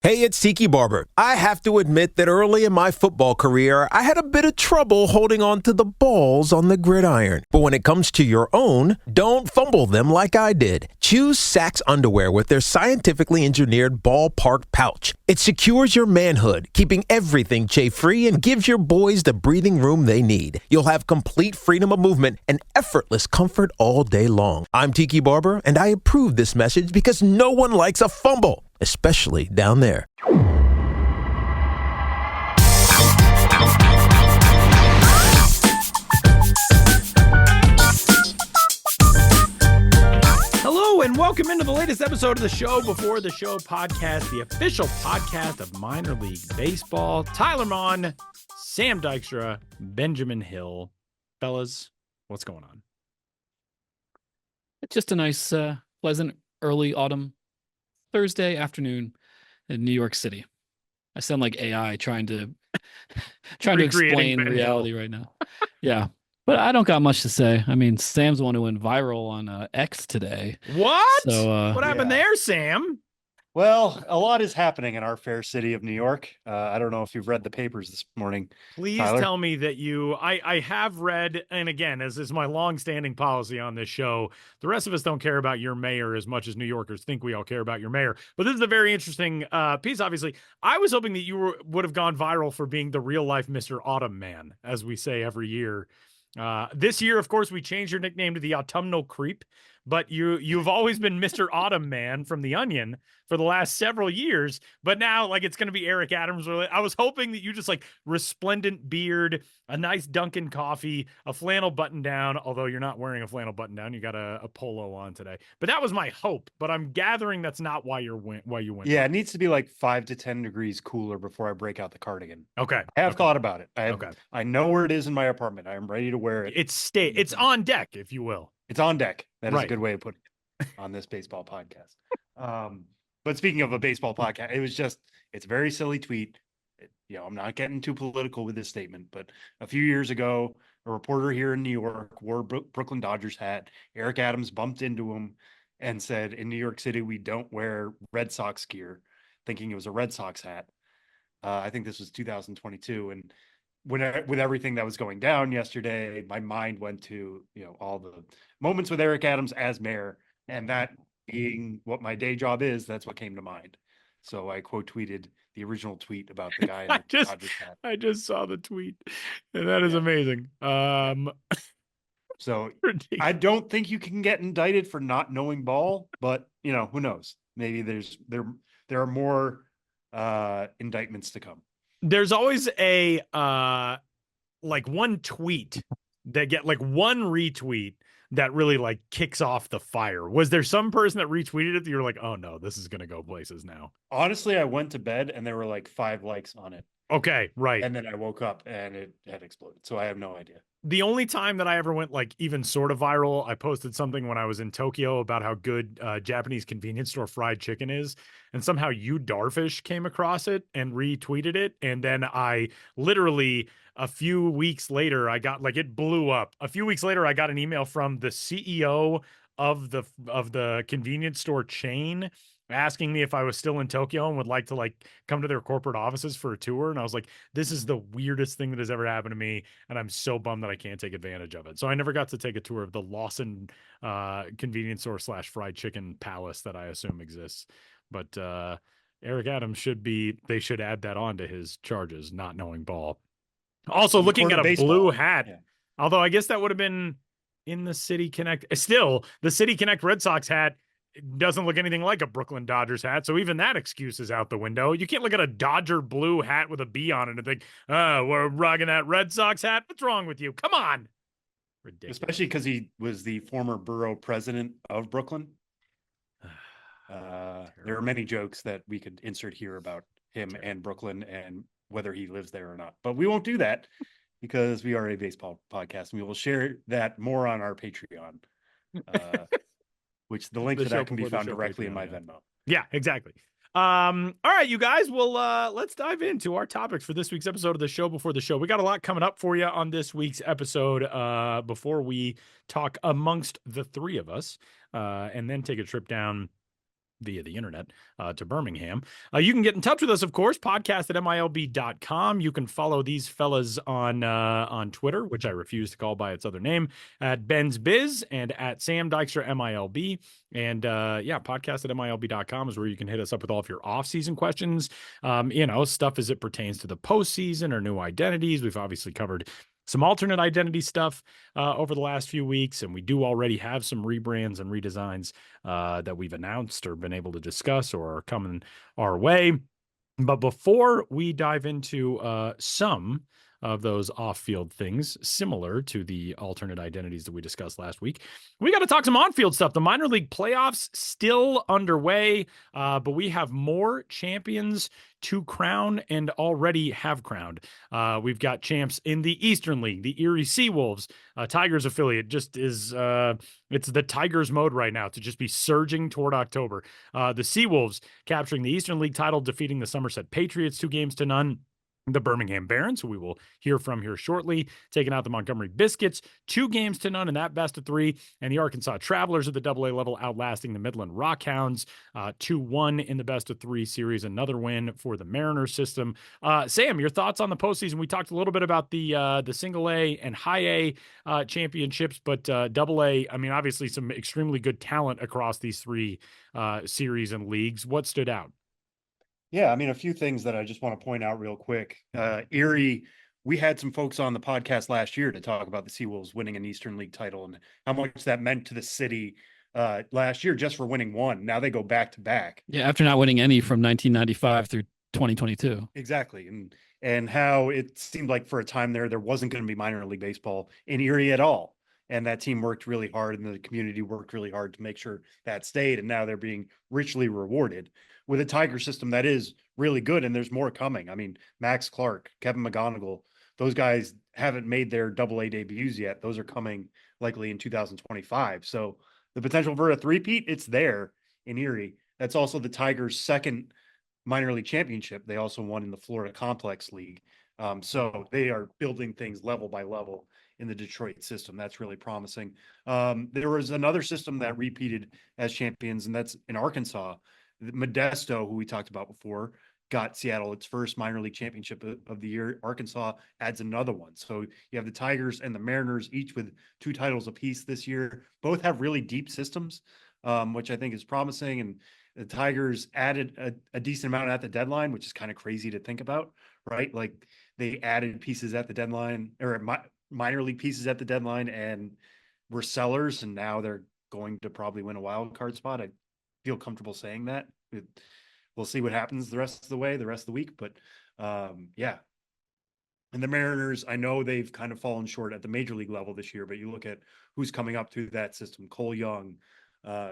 Hey, it's Tiki Barber. I have to admit that early in my football career, I had a bit of trouble holding on to the balls on the gridiron. But when it comes to your own, don't fumble them like I did. Choose Sax underwear with their scientifically engineered ballpark pouch. It secures your manhood, keeping everything chafe-free and gives your boys the breathing room they need. You'll have complete freedom of movement and effortless comfort all day long. I'm Tiki Barber, and I approve this message because no one likes a fumble, especially down there. Hello and welcome into the latest episode of the Show Before the Show podcast, the official podcast of minor league baseball. Tyler Mon, Sam Dykstra, Benjamin Hill. Fellas, what's going on? It's just a nice, pleasant early autumn Thursday afternoon in New York City. I sound like AI trying to explain reality right now. Yeah, but I don't got much to say. I mean, Sam's the one who went viral on X today. What? So, what happened there, Sam? Well, a lot is happening in our fair city of New York. I don't know if you've read the papers this morning. Please Tyler? tell me that I have read, and again, as is my long-standing policy on this show, the rest of us don't care about your mayor as much as New Yorkers think we all care about your mayor. But this is a very interesting piece, obviously. I was hoping that you would have gone viral for being the real-life Mr. Autumn Man, as we say every year. This year, of course, we changed your nickname to the Autumnal Creep, but you've always been Mr. Autumn Man from The Onion for the last several years, but now like it's going to be Eric Adams. I was hoping that you just like resplendent beard, a nice Dunkin' coffee, a flannel button down, although you're not wearing a flannel button down. You got a polo on today, but that was my hope, but I'm gathering that's not why you went. Yeah, it needs to be like 5 to 10 degrees cooler before I break out the cardigan. Okay. I have thought about it. Okay. I know where it is in my apartment. I am ready to wear it. It's on deck, if you will. It's on deck. That is Right. a good way of putting it on this baseball podcast. But speaking of a baseball podcast, it's a very silly tweet. I'm not getting too political with this statement, but a few years ago, a reporter here in New York wore a Brooklyn Dodgers hat. Eric Adams bumped into him and said, in New York City, we don't wear Red Sox gear, thinking it was a Red Sox hat. I think this was 2022. And with everything that was going down yesterday, my mind went to, all the moments with Eric Adams as mayor, and that being what my day job is, that's what came to mind. So I quote tweeted the original tweet about the guy in the Dodgers hat. I just saw the tweet, and that is amazing. So ridiculous. I don't think you can get indicted for not knowing ball, but who knows? Maybe there are more indictments to come. There's always a like one tweet that get like one retweet that really like kicks off the fire. Was there some person that retweeted it that you're like, oh no, this is gonna go places now? Honestly, I went to bed and there were like 5 likes on it. Okay, right. And then I woke up and it had exploded. So I have no idea. The only time that I ever went like even sort of viral, I posted something when I was in Tokyo about how good Japanese convenience store fried chicken is. And somehow you Darfish came across it and retweeted it. And then I literally a few weeks later, I got like it blew up. A few weeks later, I got an email from the CEO of the convenience store chain asking me if I was still in Tokyo and would like to like come to their corporate offices for a tour. And I was like, this is the weirdest thing that has ever happened to me. And I'm so bummed that I can't take advantage of it. So I never got to take a tour of the Lawson convenience store / fried chicken palace that I assume exists. But Eric Adams they should add that on to his charges, not knowing ball. Also looking at a blue hat, yeah. Although I guess that would have been in the City Connect. Still, the City Connect Red Sox hat doesn't look anything like a Brooklyn Dodgers hat. So even that excuse is out the window. You can't look at a Dodger blue hat with a B on it and think, oh, we're rocking that Red Sox hat. What's wrong with you? Come on. Ridiculous. Especially because he was the former borough president of Brooklyn. There are many jokes that we could insert here about him and Brooklyn and whether he lives there or not. But we won't do that because we are a baseball podcast. And we will share that more on our Patreon. Which the link to that can be found directly in my Venmo. Yeah, exactly. All right, you guys. Well, let's dive into our topics for this week's episode of the Show Before the Show. We got a lot coming up for you on this week's episode. Before we talk amongst the three of us, and then take a trip down via the internet to Birmingham. You can get in touch with us, of course, podcast@milb.com. You can follow these fellas on Twitter, which I refuse to call by its other name, at Ben's Biz and at Sam Dykstra MILB. And podcast@milb.com is where you can hit us up with all of your off-season questions, stuff as it pertains to the postseason or new identities. We've obviously covered some alternate identity stuff over the last few weeks, and we do already have some rebrands and redesigns that we've announced or been able to discuss or are coming our way. But before we dive into some of those off-field things similar to the alternate identities that we discussed last week, we got to talk some on-field stuff. The minor league playoffs still underway, but we have more champions to crown and already have crowned. We've got champs in the Eastern League. The Erie Seawolves, Tigers affiliate, just is it's the Tigers mode right now to just be surging toward October. The Seawolves capturing the Eastern League title, defeating the Somerset Patriots 2-0. The Birmingham Barons, who we will hear from here shortly, taking out the Montgomery Biscuits 2-0 in that best of 3, and the Arkansas Travelers at the AA level outlasting the Midland Rockhounds 2-1 in the best of 3 series. Another win for the Mariners system. Sam, your thoughts on the postseason? We talked a little bit about the single A and high A championships, but AA, I mean, obviously some extremely good talent across these 3 series and leagues. What stood out? Yeah, I mean, a few things that I just want to point out real quick. Erie, we had some folks on the podcast last year to talk about the Seawolves winning an Eastern League title and how much that meant to the city last year just for winning one. Now they go back to back. Yeah, after not winning any from 1995 through 2022. Exactly. And how it seemed like for a time there wasn't going to be minor league baseball in Erie at all. And that team worked really hard and the community worked really hard to make sure that stayed. And now they're being richly rewarded with a Tiger system that is really good. And there's more coming. I mean, Max Clark, Kevin McGonigal, those guys haven't made their AA debuts yet. Those are coming likely in 2025. So the potential for a three-peat, it's there in Erie. That's also the Tigers' second minor league championship. They also won in the Florida Complex League. So they are building things level by level in the Detroit system. That's really promising. There was another system that repeated as champions, and that's in Arkansas. Modesto, who we talked about before, got Seattle its first minor league championship of the year. Arkansas adds another one. So you have the Tigers and the Mariners, each with 2 titles apiece this year. Both have really deep systems, which I think is promising. And the Tigers added a decent amount at the deadline, which is kind of crazy to think about, right? Like they added pieces at the deadline, or minor league pieces at the deadline, and were sellers, and now they're going to probably win a wild card spot. I feel comfortable saying that. We'll see what happens the rest of the week, but yeah. And the Mariners, I know they've kind of fallen short at the major league level this year, but you look at who's coming up through that system: Cole Young,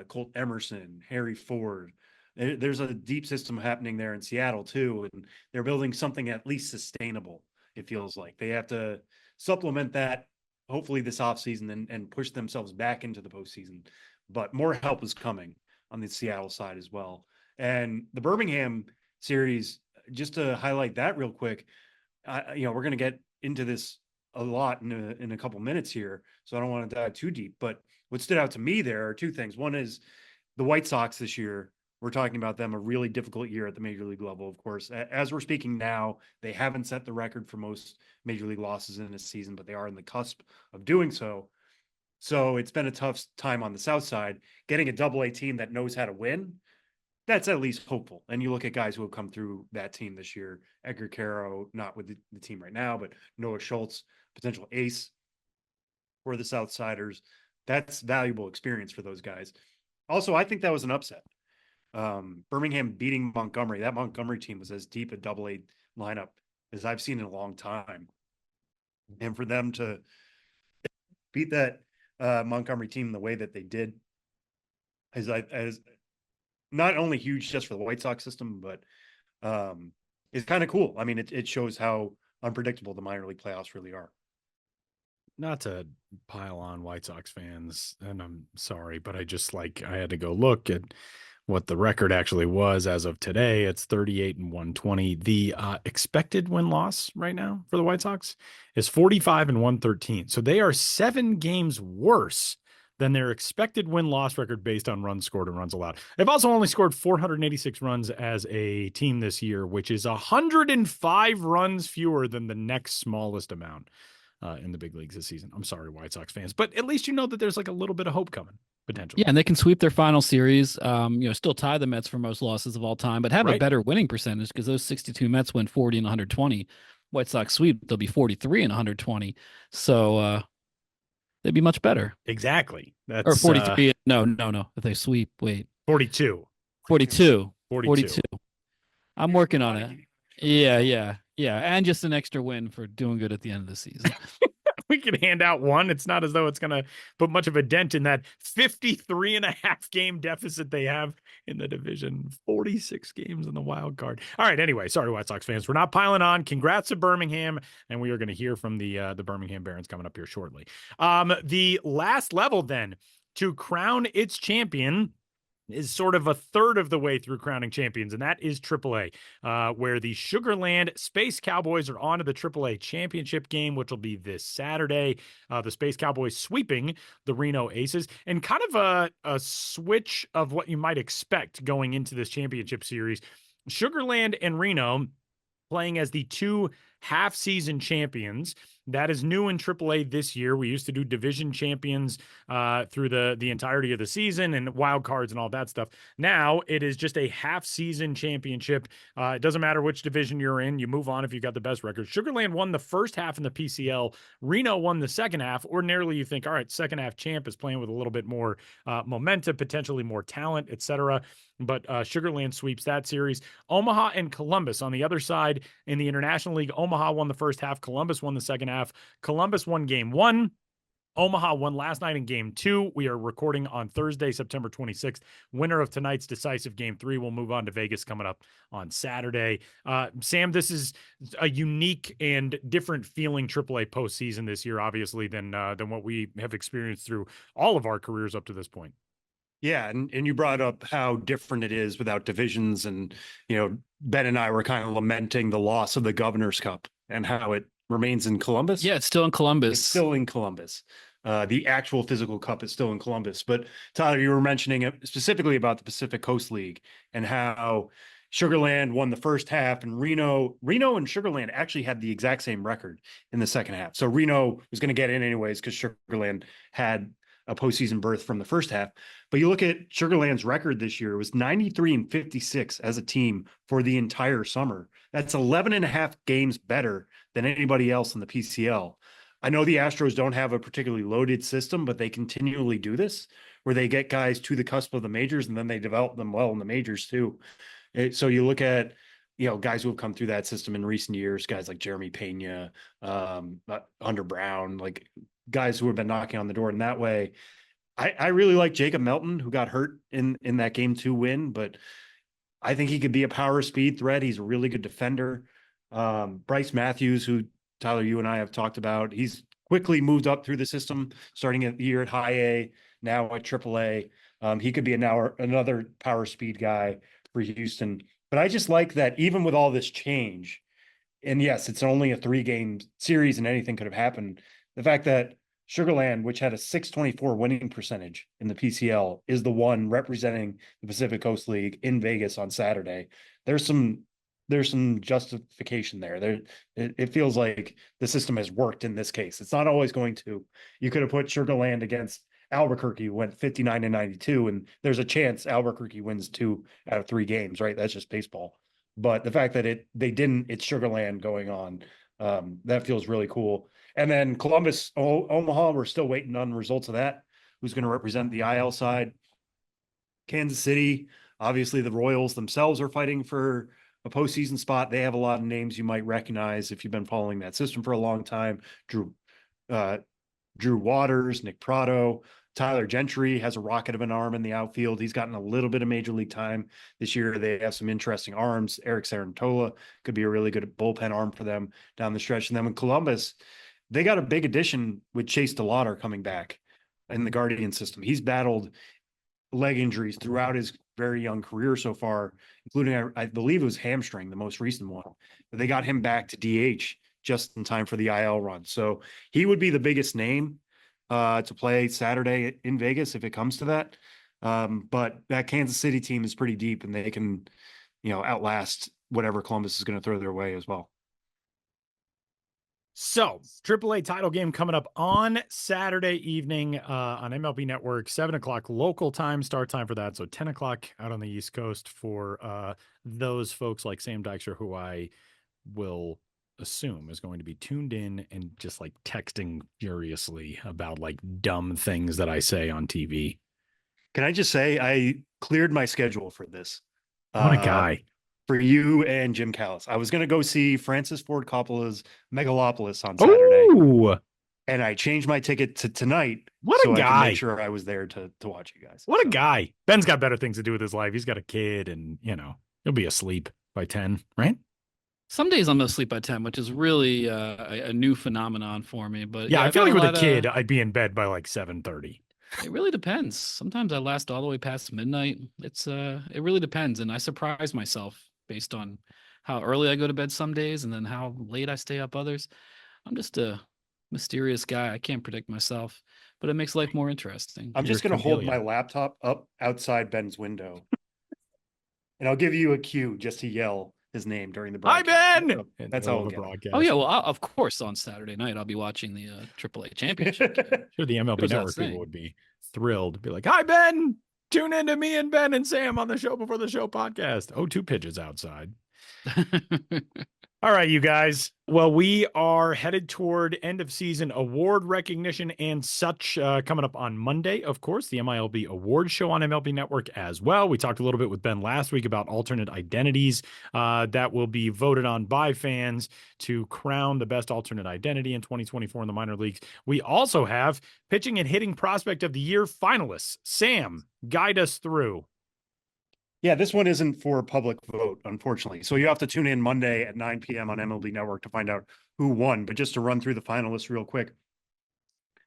Colt Emerson, Harry Ford. There's a deep system happening there in Seattle too, and they're building something at least sustainable. It feels like they have to supplement that hopefully this offseason and push themselves back into the postseason. But more help is coming on the Seattle side as well. And the Birmingham series, just to highlight that real quick, we're going to get into this a lot in a couple minutes here, so I don't want to dive too deep. But what stood out to me there are 2 things. One is the White Sox this year. We're talking about them, a really difficult year at the major league level, of course. As we're speaking now, they haven't set the record for most major league losses in a season, but they are in the cusp of doing so. So it's been a tough time on the South side. Getting a AA team that knows how to win, that's at least hopeful. And you look at guys who have come through that team this year: Edgar Caro, not with the team right now, but Noah Schultz, potential ace for the Southsiders. That's valuable experience for those guys. Also, I think that was an upset. Birmingham beating Montgomery. That Montgomery team was as deep a AA lineup as I've seen in a long time. And for them to beat that Montgomery team the way that they did is not only huge just for the White Sox system, but it's kind of cool. I mean, it shows how unpredictable the minor league playoffs really are. Not to pile on White Sox fans, and I'm sorry, but I had to go look at what the record actually was as of today. It's 38-120. The expected win-loss right now for the White Sox is 45-113. So they are 7 games worse than their expected win-loss record based on runs scored and runs allowed. They've also only scored 486 runs as a team this year, which is 105 runs fewer than the next smallest amount in the big leagues this season. I'm sorry, White Sox fans, but at least you know that there's like a little bit of hope coming, potentially. Yeah, and they can sweep their final series, still tie the Mets for most losses of all time, but have a better winning percentage because those 62 Mets win 40 and 120. White Sox sweep, they'll be 43 and 120. So they'd be much better. Exactly. That's or 43. No. If they sweep, wait. 42. 42. I'm working on it. Yeah. And just an extra win for doing good at the end of the season. We can hand out one. It's not as though it's going to put much of a dent in that 53 and a half game deficit they have in the division. 46 games in the wild card. All right. Anyway, sorry, White Sox fans. We're not piling on. Congrats to Birmingham. And we are going to hear from the Birmingham Barons coming up here shortly. The last level then to crown its champion is sort of a third of the way through crowning champions, and that is AAA, where the Sugarland Space Cowboys are on to the AAA championship game, which will be this Saturday. The Space Cowboys sweeping the Reno Aces, and kind of a switch of what you might expect going into this championship series. Sugarland and Reno playing as the two half-season champions. That is new in AAA this year. We used to do division champions through the entirety of the season and wild cards and all that stuff. Now it is just a half-season championship. It doesn't matter which division you're in. You move on if you've got the best record. Sugarland won the first half in the PCL. Reno won the second half. Ordinarily, you think, all right, second half champ is playing with a little bit more momentum, potentially more talent, etc. But Sugarland sweeps that series. Omaha and Columbus on the other side in the International League. Omaha won the first half. Columbus won the second half. Columbus won game 1. Omaha won last night in game 2. We are recording on Thursday, September 26th. Winner of tonight's decisive game 3 will move on to Vegas coming up on Saturday. Sam, this is a unique and different feeling AAA postseason this year, obviously, than what we have experienced through all of our careers up to this point. Yeah, and you brought up how different it is without divisions, and Ben and I were kind of lamenting the loss of the Governor's Cup and how it remains in Columbus. Yeah, it's still in Columbus. It's still in Columbus. The actual physical cup is still in Columbus. But Tyler, you were mentioning it specifically about the Pacific Coast League and how Sugarland won the first half, and Reno and Sugarland actually had the exact same record in the second half. So Reno was going to get in anyways because Sugarland had a postseason berth from the first half. But you look at Sugarland's record this year, it was 93 and 56 as a team for the entire summer. That's 11 and a half games better than anybody else in the PCL. I know the Astros don't have a particularly loaded system, but they continually do this where they get guys to the cusp of the majors and then they develop them well in the majors too. So you look at, guys who have come through that system in recent years, guys like Jeremy Pena, Hunter Brown, like guys who have been knocking on the door in that way. I really like Jacob Melton, who got hurt in that game 2 win, but I think he could be a power speed threat. He's a really good defender. Bryce Matthews, who Tyler, you and I have talked about, he's quickly moved up through the system, starting at the year at high A, now at AAA. He could be another power speed guy for Houston. But I just like that even with all this change, and yes, it's only a 3-game series and anything could have happened. The fact that Sugarland, which had a .624 winning percentage in the PCL, is the one representing the Pacific Coast League in Vegas on Saturday. There's some justification there. It feels like the system has worked in this case. It's not always going to. You could have put Sugarland against Albuquerque, who went 59 and 92, and there's a chance Albuquerque wins 2 out of 3 games, right? That's just baseball. But the fact that it's Sugarland going on, that feels really cool. And then Columbus, Omaha, we're still waiting on the results of that. Who's going to represent the IL side? Kansas City, obviously the Royals themselves are fighting for a postseason spot. They have a lot of names you might recognize if you've been following that system for a long time. Drew Waters, Nick Prado, Tyler Gentry has a rocket of an arm in the outfield. He's gotten a little bit of major league time this year. They have some interesting arms. Eric Sarantola could be a really good bullpen arm for them down the stretch. And then with Columbus, they got a big addition with Chase DeLauder coming back in the Guardian system. He's battled leg injuries throughout his very young career so far, including, I believe it was hamstring, the most recent one. But they got him back to DH just in time for the IL run. So he would be the biggest name. to play Saturday in Vegas if it comes to that. But that Kansas City team is pretty deep, and they can, outlast whatever Columbus is going to throw their way as well. So, AAA title game coming up on Saturday evening on MLB Network, 7 o'clock local time, start time for that. So 10 o'clock out on the East Coast for those folks like Sam Dykstra, who I will assume is going to be tuned in and just like texting furiously about like dumb things that I say on TV. Can I just say I cleared my schedule for this? What a guy. For you and Jim Callis. I was going to go see Francis Ford Coppola's Megalopolis on Saturday. Ooh. And I changed my ticket to tonight. What a I guy. could make sure I was there to watch you guys. What a guy. Ben's got better things to do with his life. He's got a kid and, he'll be asleep by 10, right? Some days I'm asleep by 10, which is really a new phenomenon for me. But yeah, I feel like with a kid, I'd be in bed by like 7:30. It really depends. Sometimes I last all the way past midnight. It really depends. And I surprise myself based on how early I go to bed some days and then how late I stay up others. I'm just a mysterious guy. I can't predict myself, but it makes life more interesting. I'm just going to hold my laptop up outside Ben's window. And I'll give you a cue just to yell his name during the broadcast. Hi, Ben! That's all the broadcast. Oh, yeah. Well, of course, on Saturday night, I'll be watching the AAA championship. Sure, the MLB Network people would be thrilled to be like, hi, Ben! Tune in to me and Ben and Sam on the Show Before the Show podcast. Oh, 2 pitches outside. All right, you guys. Well, we are headed toward end of season award recognition and such coming up on Monday. Of course, the MiLB award show on MLB Network as well. We talked a little bit with Ben last week about alternate identities that will be voted on by fans to crown the best alternate identity in 2024 in the minor leagues. We also have pitching and hitting prospect of the year finalists. Sam, guide us through. Yeah, this one isn't for public vote, unfortunately. So you have to tune in Monday at 9 p.m. on MLB Network to find out who won. But just to run through the finalists real quick.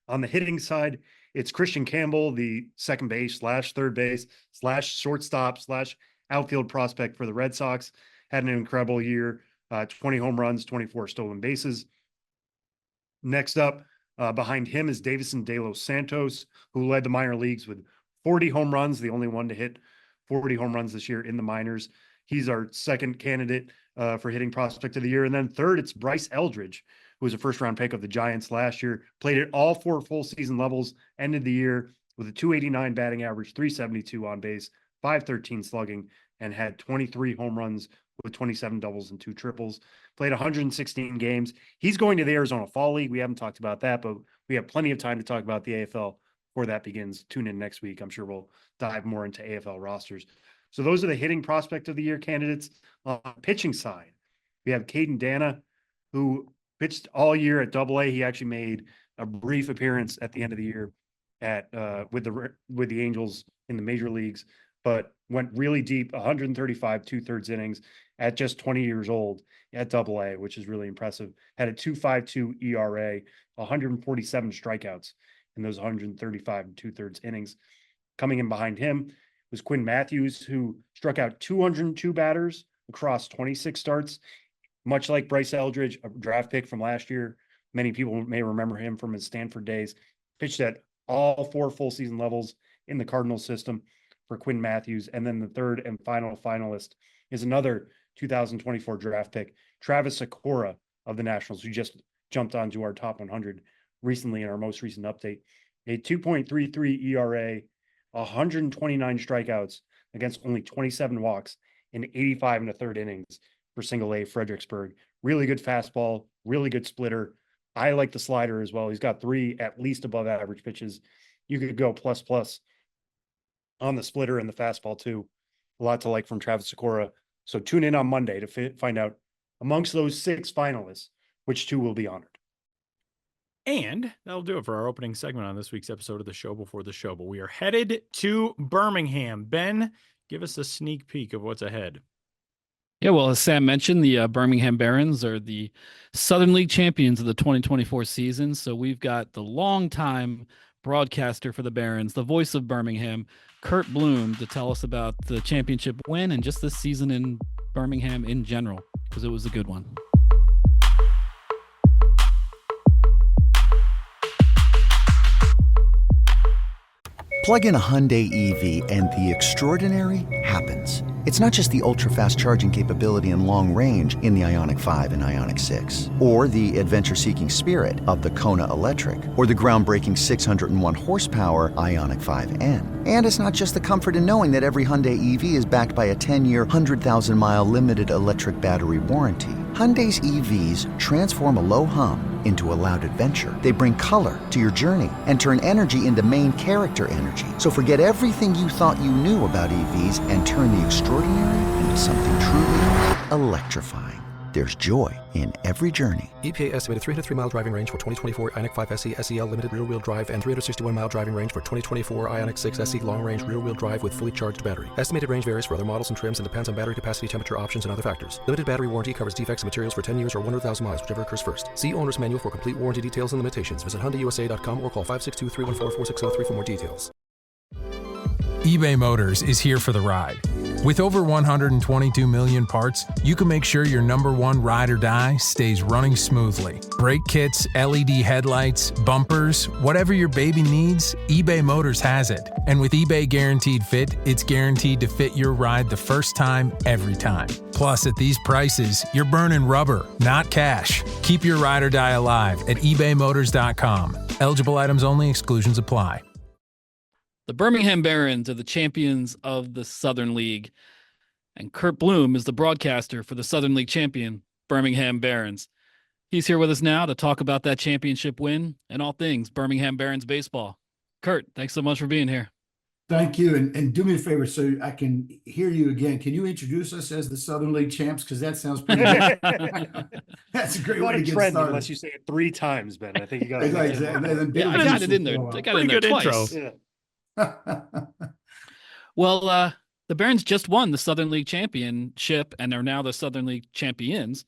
On the hitting side, it's Christian Campbell, the second base / third base / shortstop / outfield prospect for the Red Sox. Had an incredible year, 20 home runs, 24 stolen bases. Next up, behind him is Davison De Los Santos, who led the minor leagues with 40 home runs, the only one to hit 40 home runs this year in the minors. He's our second candidate for hitting prospect of the year. And then third, it's Bryce Eldridge, who was a first-round pick of the Giants last year, played at all 4 full season levels, ended the year with a 289 batting average, 372 on base, 513 slugging, and had 23 home runs with 27 doubles and 2 triples. Played 116 games. He's going to the Arizona Fall League. We haven't talked about that, but we have plenty of time to talk about the AFL before that begins. Tune in next week. I'm sure we'll dive more into AFL rosters. So those are the hitting prospect of the year candidates. On the pitching side, we have Caden Dana, who pitched all year at AA. He actually made a brief appearance at the end of the year at with the Angels in the major leagues, but went really deep, 135 2/3 innings at just 20 years old at AA, which is really impressive. Had a 2.52 ERA, 147 strikeouts in those 135 2/3 innings. Coming in behind him was Quinn Matthews, who struck out 202 batters across 26 starts. Much like Bryce Eldridge, a draft pick from last year. Many people may remember him from his Stanford days. Pitched at all 4 full season levels in the Cardinals system for Quinn Matthews. And then the third and final finalist is another 2024 draft pick, Travis Sakura of the Nationals, who just jumped onto our top 100 recently in our most recent update. A 2.33 ERA, 129 strikeouts against only 27 walks in 85 1/3 innings for single A Fredericksburg. Really good fastball, really good splitter. I like the slider as well. He's got 3 at least above average pitches. You could go plus on the splitter and the fastball too. A lot to like from Travis Sakura. So tune in on Monday to find out amongst those 6 finalists, which 2 will be honored. And that'll do it for our opening segment on this week's episode of the Show Before the Show. But we are headed to Birmingham. Ben, give us a sneak peek of what's ahead. Yeah, well, as Sam mentioned, the Birmingham Barons are the Southern League champions of the 2024 season. So we've got the longtime broadcaster for the Barons, the voice of Birmingham, Curt Bloom, to tell us about the championship win and just this season in Birmingham in general, because it was a good one. Plug in a Hyundai EV and the extraordinary happens. It's not just the ultra-fast charging capability and long range in the Ioniq 5 and Ioniq 6, or the adventure-seeking spirit of the Kona Electric, or the groundbreaking 601 horsepower Ioniq 5N. And it's not just the comfort in knowing that every Hyundai EV is backed by a 10-year, 100,000-mile limited electric battery warranty. Hyundai's EVs transform a low hum into a loud adventure. They bring color to your journey and turn energy into main character energy. So forget everything you thought you knew about EVs and turn the extraordinary into something truly electrifying. There's joy in every journey. EPA estimated 303-mile driving range for 2024 Ioniq 5 SE SEL limited rear-wheel drive and 361-mile driving range for 2024 Ioniq 6 SE long-range rear-wheel drive with fully charged battery. Estimated range varies for other models and trims and depends on battery capacity, temperature options, and other factors. Limited battery warranty covers defects and materials for 10 years or 100,000 miles, whichever occurs first. See owner's manual for complete warranty details and limitations. Visit HyundaiUSA.com or call 562-314-4603 for more details. eBay Motors is here for the ride. With over 122 million parts, you can make sure your number one ride or die stays running smoothly. Brake kits, LED headlights, bumpers, whatever your baby needs, eBay Motors has it. And with eBay Guaranteed Fit, it's guaranteed to fit your ride the first time, every time. Plus, at these prices, you're burning rubber, not cash. Keep your ride or die alive at ebaymotors.com. Eligible items only, exclusions apply. The Birmingham Barons are the champions of the Southern League, and Curt Bloom is the broadcaster for the Southern League champion, Birmingham Barons. He's here with us now to talk about that championship win and all things Birmingham Barons baseball. Curt, thanks so much for being here. Thank you, and do me a favor so I can hear you again. Can you introduce us as the Southern League champs? Because that sounds pretty good. That's a great way to get started. Unless you say it 3 times, Ben. I think you got it. Exactly. Yeah, I got it in there. I got it in there twice. Yeah. Well, the Barons just won the Southern League championship and are now the Southern League champions.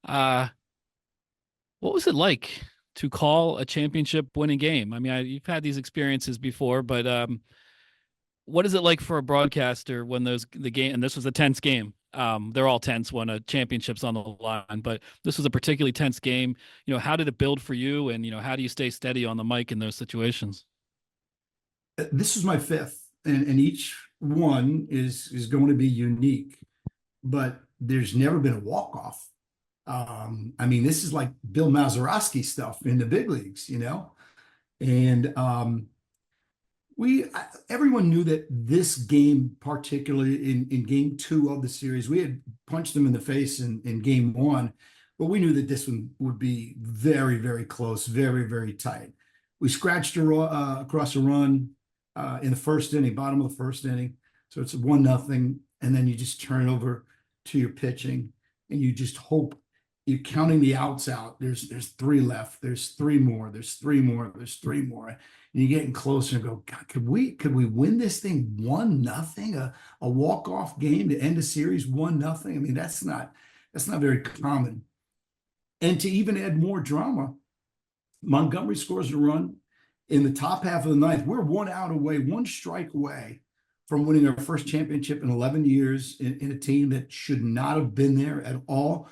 What was it like to call a championship winning game? I mean, you've had these experiences before, but what is it like for a broadcaster when the game, and this was a tense game. They're all tense when a championship's on the line, but this was a particularly tense game. You know, how did it build for you? And, how do you stay steady on the mic in those situations? This is my 5th, and each one is going to be unique, but there's never been a walk-off. I mean, this is like Bill Mazeroski stuff in the big leagues, and everyone knew that this game, particularly in game 2 of the series, we had punched them in the face in game 1, but we knew that this one would be very, very close, very, very tight. We scratched across a run in the first inning, bottom of the first inning. So it's 1-0. And then you just turn over to your pitching and you just hope you're counting the outs out. There's 3 left. There's 3 more. There's 3 more. There's 3 more. And you're getting closer and go, God, could we win this thing 1-0? A walk-off game to end a series 1-0? I mean, that's not very common. And to even add more drama, Montgomery scores a run in the top half of the 9th. We're 1 out away, 1 strike away from winning our first championship in 11 years in a team that should not have been there at all,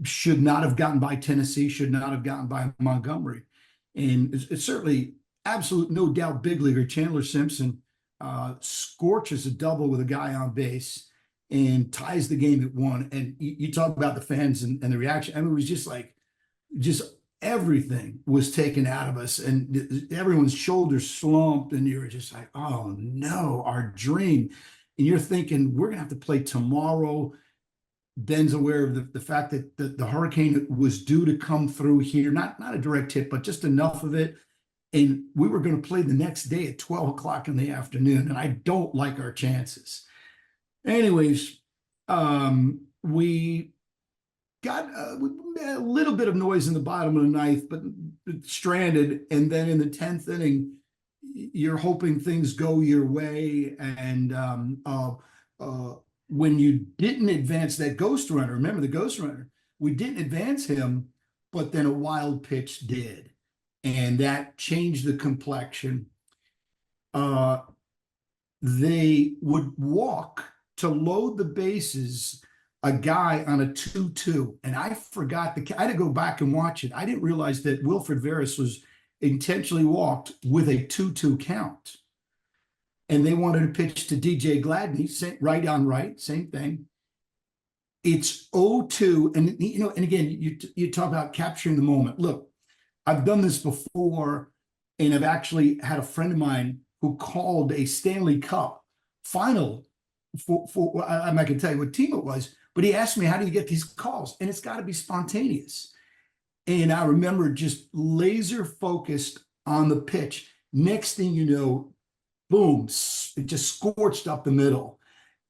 should not have gotten by Tennessee, should not have gotten by Montgomery. And it's certainly absolute, no doubt, big leaguer Chandler Simpson scorches a double with a guy on base and ties the game at 1. And you talk about the fans and the reaction. I mean, it was just everything was taken out of us and everyone's shoulders slumped and you were just like, oh no, our dream. And you're thinking, we're going to have to play tomorrow. Ben's aware of the fact that the hurricane was due to come through here, not a direct hit, but just enough of it. And we were going to play the next day at 12 o'clock in the afternoon. And I don't like our chances. Anyways, we got a little bit of noise in the bottom of the 9th, but stranded. And then in the 10th inning, you're hoping things go your way. And when you didn't advance that ghost runner, remember the ghost runner, we didn't advance him, but then a wild pitch did. And that changed the complexion. They would walk to load the bases a guy on a 2-2, and I forgot I had to go back and watch it. I didn't realize that Wilfred Veras was intentionally walked with a 2-2 count. And they wanted to pitch to DJ Gladney, right on right, same thing. It's 0-2. And, and again, you talk about capturing the moment. Look, I've done this before, and I've actually had a friend of mine who called a Stanley Cup final for I'm not going to tell you what team it was, but he asked me, how do you get these calls? And it's got to be spontaneous. And I remember just laser focused on the pitch. Next thing you know, boom, it just scorched up the middle.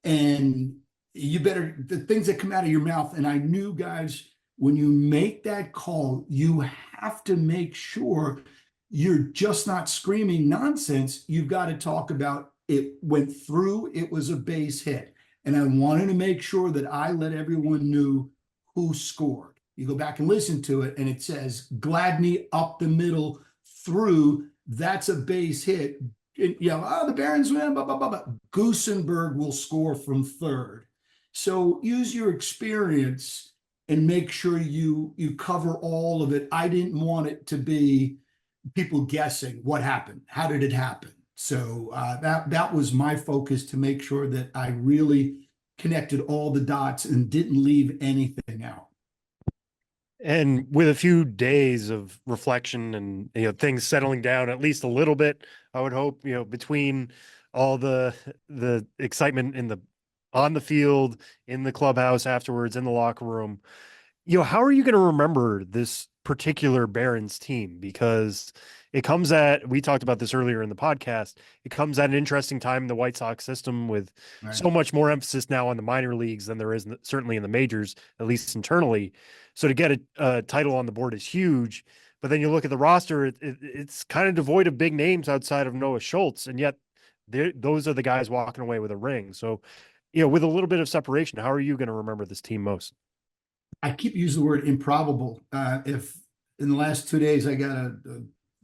And the things that come out of your mouth. And I knew, guys, when you make that call, you have to make sure you're just not screaming nonsense. You've got to talk about it went through, it was a base hit. And I wanted to make sure that I let everyone knew who scored. You go back and listen to it, and it says Gladney up the middle through, that's a base hit. The Barons win, blah, blah, blah, blah. Goosenberg will score from third. So use your experience and make sure you cover all of it. I didn't want it to be people guessing what happened. How did it happen? So that was my focus, to make sure that I really connected all the dots and didn't leave anything out. And with a few days of reflection and things settling down at least a little bit, I would hope between all the excitement on the field, in the clubhouse afterwards, in the locker room, how are you going to remember this particular Barons team? Because it comes we talked about this earlier in the podcast, it comes at an interesting time in the White Sox system, with so much more emphasis now on the minor leagues than there is certainly in the majors, at least internally. So to get a title on the board is huge, but then you look at the roster, it's kind of devoid of big names outside of Noah Schultz, and yet those are the guys walking away with a ring. So, with a little bit of separation, how are you going to remember this team most? I keep using the word improbable. If in the last 2 days I got a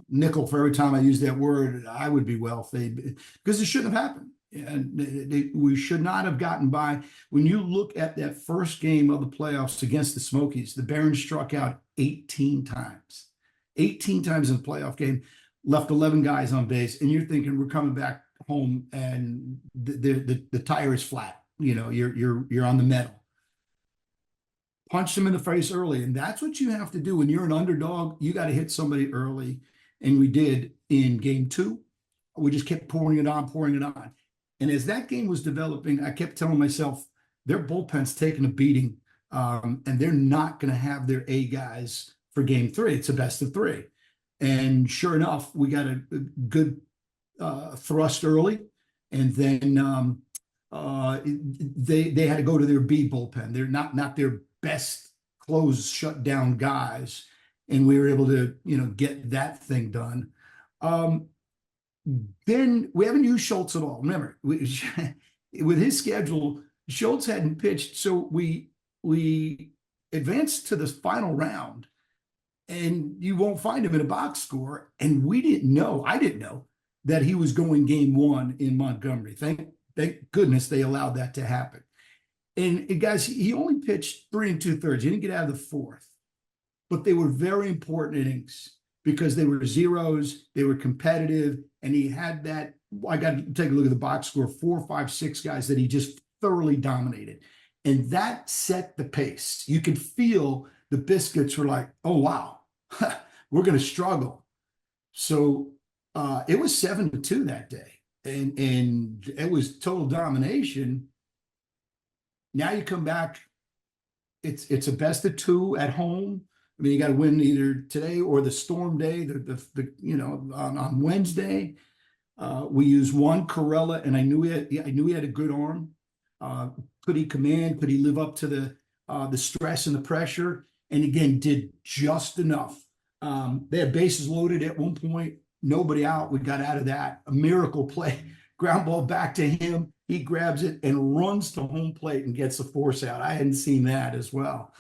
nickel for every time I use that word, I would be wealthy, because it shouldn't have happened. And we should not have gotten by. When you look at that first game of the playoffs against the Smokies, the Barons struck out 18 times. 18 times in the playoff game, left 11 guys on base, and you're thinking we're coming back home and the tire is flat. You're on the metal. Punch them in the face early, and that's what you have to do when you're an underdog. You got to hit somebody early, and we did in game 2. We just kept pouring it on. And as that game was developing, I kept telling myself, their bullpen's taking a beating, and they're not going to have their A guys for game 3. It's a best of 3. And sure enough, we got a good thrust early, and then they had to go to their B bullpen. They're not their best close shutdown guys, and we were able to get that thing done. Then we haven't used Schultz at all. Remember, with his schedule, Schultz hadn't pitched, so we advanced to the final round, and you won't find him in a box score. And I didn't know that he was going game 1 in Montgomery. Thank goodness they allowed that to happen. And guys, he only pitched 3 2/3. He didn't get out of the 4th, but they were very important innings because they were zeros. They were competitive, and he had that. I got to take a look at the box score: 4, 5, 6 guys that he just thoroughly dominated, and that set the pace. You could feel the Biscuits were like, "Oh wow, we're going to struggle." So it was 7-2 that day, and it was total domination. Now you come back, it's a best of 2 at home. I mean, you got to win either today or the storm day, on Wednesday. We used Juan Corella, and I knew he had a good arm. Could he command? Could he live up to the stress and the pressure? And again, did just enough. They had bases loaded at one point, nobody out. We got out of that. A miracle play, ground ball back to him. He grabs it and runs to home plate and gets the force out. I hadn't seen that as well.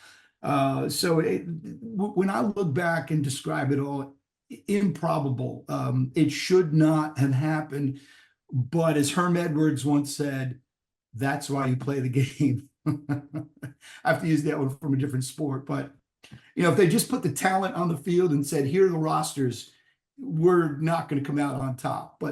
So when I look back and describe it all, improbable. It should not have happened. But as Herm Edwards once said, that's why you play the game. I have to use that one from a different sport. But, if they just put the talent on the field and said, here are the rosters, we're not going to come out on top.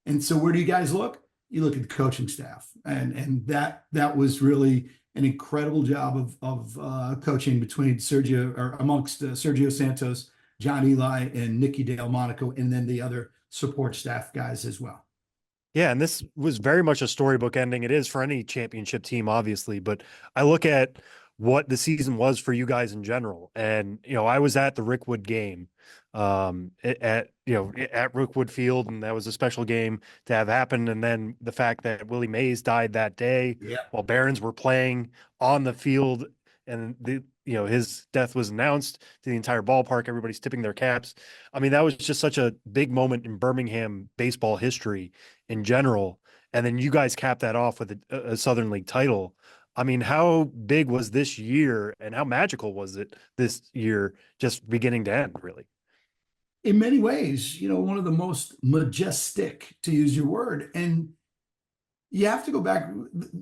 And so where do you guys look? You look at the coaching staff, and that was really an incredible job of coaching between amongst Sergio Santos, John Eli, and Nicky Delmonico, and then the other support staff guys as well. Yeah, and this was very much a storybook ending. It is for any championship team, obviously, but I look at what the season was for you guys in general. And, I was at the Rickwood game at Rickwood Field, and that was a special game to have happen. And then the fact that Willie Mays died that day while Barons were playing on the field, and his death was announced to the entire ballpark. Everybody's tipping their caps. I mean, that was just such a big moment in Birmingham baseball history in general. And then you guys capped that off with a Southern League title. I mean, how big was this year, and how magical was it this year, just beginning to end, really? In many ways, one of the most majestic, to use your word. And you have to go back,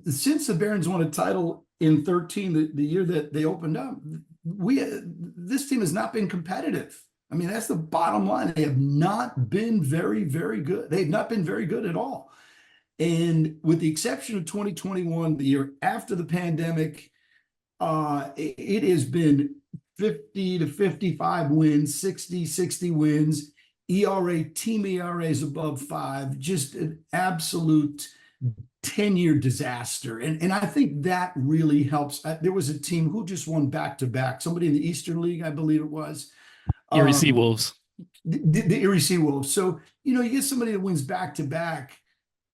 since the Barons won a title in 13, the year that they opened up, this team has not been competitive. I mean, that's the bottom line. They have not been very, very good. They've not been very good at all. And with the exception of 2021, the year after the pandemic, it has been 50 to 55 wins, 60 wins, team ERA is above 5, just an absolute 10-year disaster. And I think that really helps. There was a team who just won back-to-back, somebody in the Eastern League, I believe it was. Erie Seawolves. The Erie Seawolves. So, you get somebody that wins back-to-back,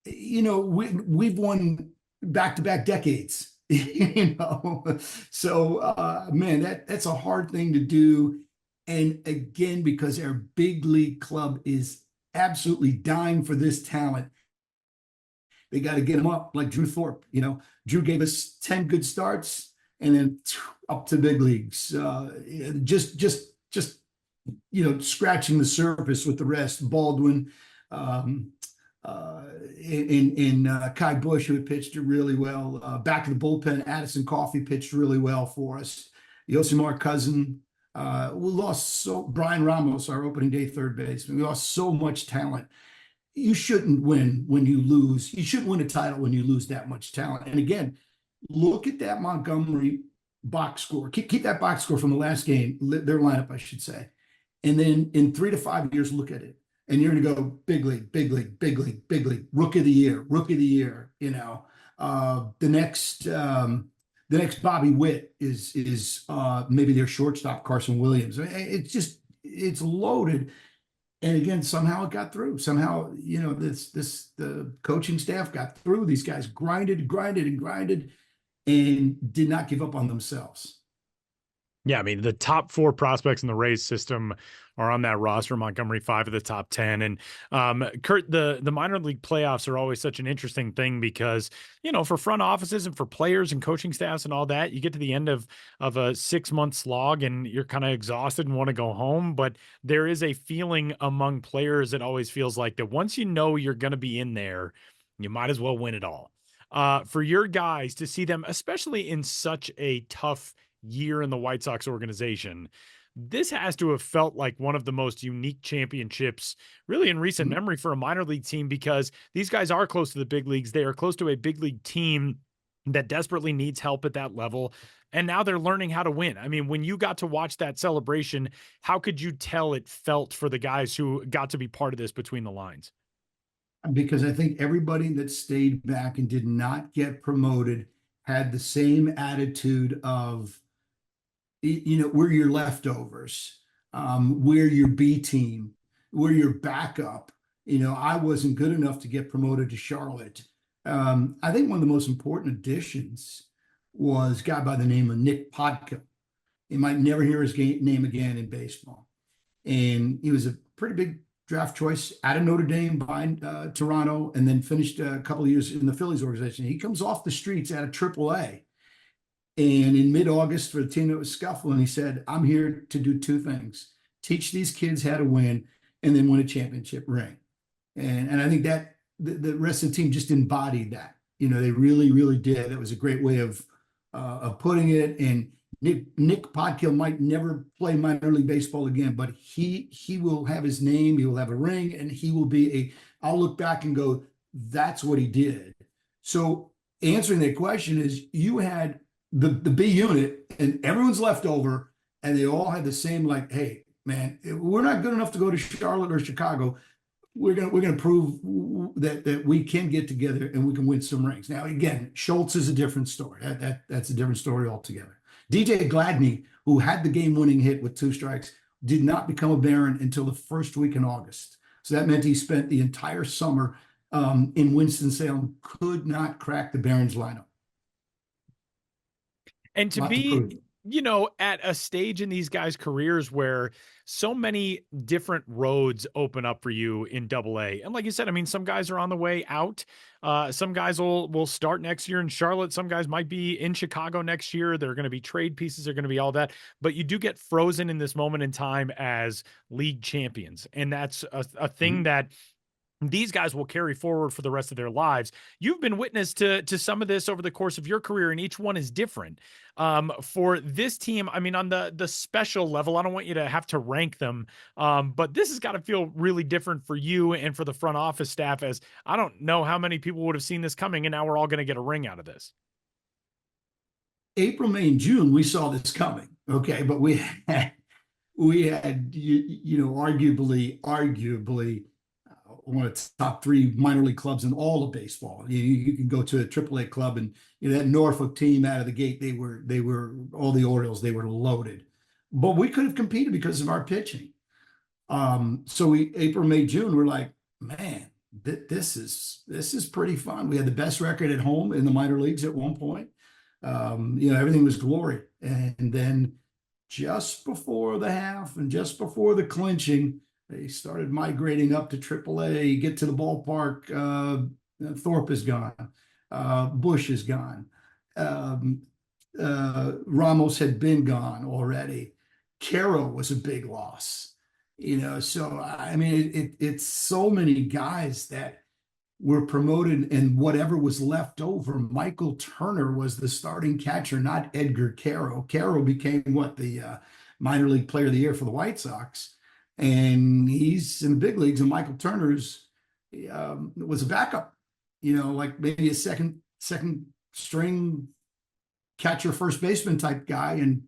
we've won back-to-back decades. So man, that's a hard thing to do. And again, because our big league club is absolutely dying for this talent, they got to get them up like Drew Thorpe. Drew gave us 10 good starts and then up to big leagues. Just scratching the surface with the rest. Baldwin, in Kai Bush, who had pitched really well. Back in the bullpen, Addison Coffey pitched really well for us. Yosimar Cousin. We lost Brian Ramos, our opening day third baseman. We lost so much talent. You shouldn't win when you lose. You shouldn't win a title when you lose that much talent. And again, look at that Montgomery box score. Keep that box score from the last game, their lineup, I should say. And then in 3 to 5 years, look at it. And you're going to go big league, big league, big league, big league, rookie of the year. The next Bobby Witt is maybe their shortstop, Carson Williams. It's loaded. And again, somehow it got through. Somehow, the coaching staff got through. These guys grinded and did not give up on themselves. Yeah, I mean, the top 4 prospects in the Rays system are on that roster. Montgomery, 5 of the top 10. And Curt, the minor league playoffs are always such an interesting thing because, for front offices and for players and coaching staffs and all that, you get to the end of a 6-month slog and you're kind of exhausted and want to go home. But there is a feeling among players that always feels like that once you know you're going to be in there, you might as well win it all. For your guys to see them, especially in such a tough year in the White Sox organization, this has to have felt like one of the most unique championships really in recent memory for a minor league team, because these guys are close to the big leagues. They are close to a big league team that desperately needs help at that level. And now they're learning how to win. I mean, when you got to watch that celebration, how could you tell it felt for the guys who got to be part of this between the lines? Because I think everybody that stayed back and did not get promoted had the same attitude of, we're your leftovers. We're your B team. We're your backup. I wasn't good enough to get promoted to Charlotte. I think one of the most important additions was a guy by the name of Nick Podka. You might never hear his name again in baseball. And he was a pretty big draft choice out of Notre Dame by Toronto, and then finished a couple of years in the Phillies organization. He comes off the streets out of AAA. And in mid-August, for the team that was scuffling, he said, I'm here to do 2 things: teach these kids how to win, and then win a championship ring. And I think that the rest of the team just embodied that. They really, really did. It was a great way of putting it. And Nick Podkill might never play minor league baseball again, but he will have his name, he will have a ring, and he will be I'll look back and go, that's what he did. So answering that question is, you had the B unit and everyone's left over, and they all had the same, like, hey, man, we're not good enough to go to Charlotte or Chicago. We're gonna prove that we can get together and we can win some rings. Now, again, Schultz is a different story. That's a different story altogether. DJ Gladney, who had the game-winning hit with 2 strikes, did not become a Baron until the first week in August. So that meant he spent the entire summer in Winston-Salem, could not crack the Barons lineup. And to be, at a stage in these guys' careers where so many different roads open up for you in AA. And like you said, I mean, some guys are on the way out. Some guys will start next year in Charlotte. Some guys might be in Chicago next year. They're going to be trade pieces. They're going to be all that. But you do get frozen in this moment in time as league champions. And that's a thing that these guys will carry forward for the rest of their lives. You've been witness to some of this over the course of your career, and each one is different. For this team, I mean, on the special level, I don't want you to have to rank them, but this has got to feel really different for you and for the front office staff, as I don't know how many people would have seen this coming, and now we're all going to get a ring out of this. April, May, and June, we saw this coming. Okay, but we had arguably one of the top 3 minor league clubs in all of baseball. You can go to a AAA club, and that Norfolk team out of the gate, they were all the Orioles, they were loaded. But we could have competed because of our pitching. So April, May, June, we're like, man, this is pretty fun. We had the best record at home in the minor leagues at one point. Everything was glory. And then just before the half and just before the clinching, they started migrating up to AAA, get to the ballpark. Thorpe is gone. Bush is gone. Ramos had been gone already. Caro was a big loss. So, I mean, it's so many guys that were promoted, and whatever was left over, Michael Turner was the starting catcher, not Edgar Caro. Caro became the minor league player of the year for the White Sox. And he's in the big leagues, and Michael Turner's was a backup, like maybe a second string catcher, first baseman type guy, and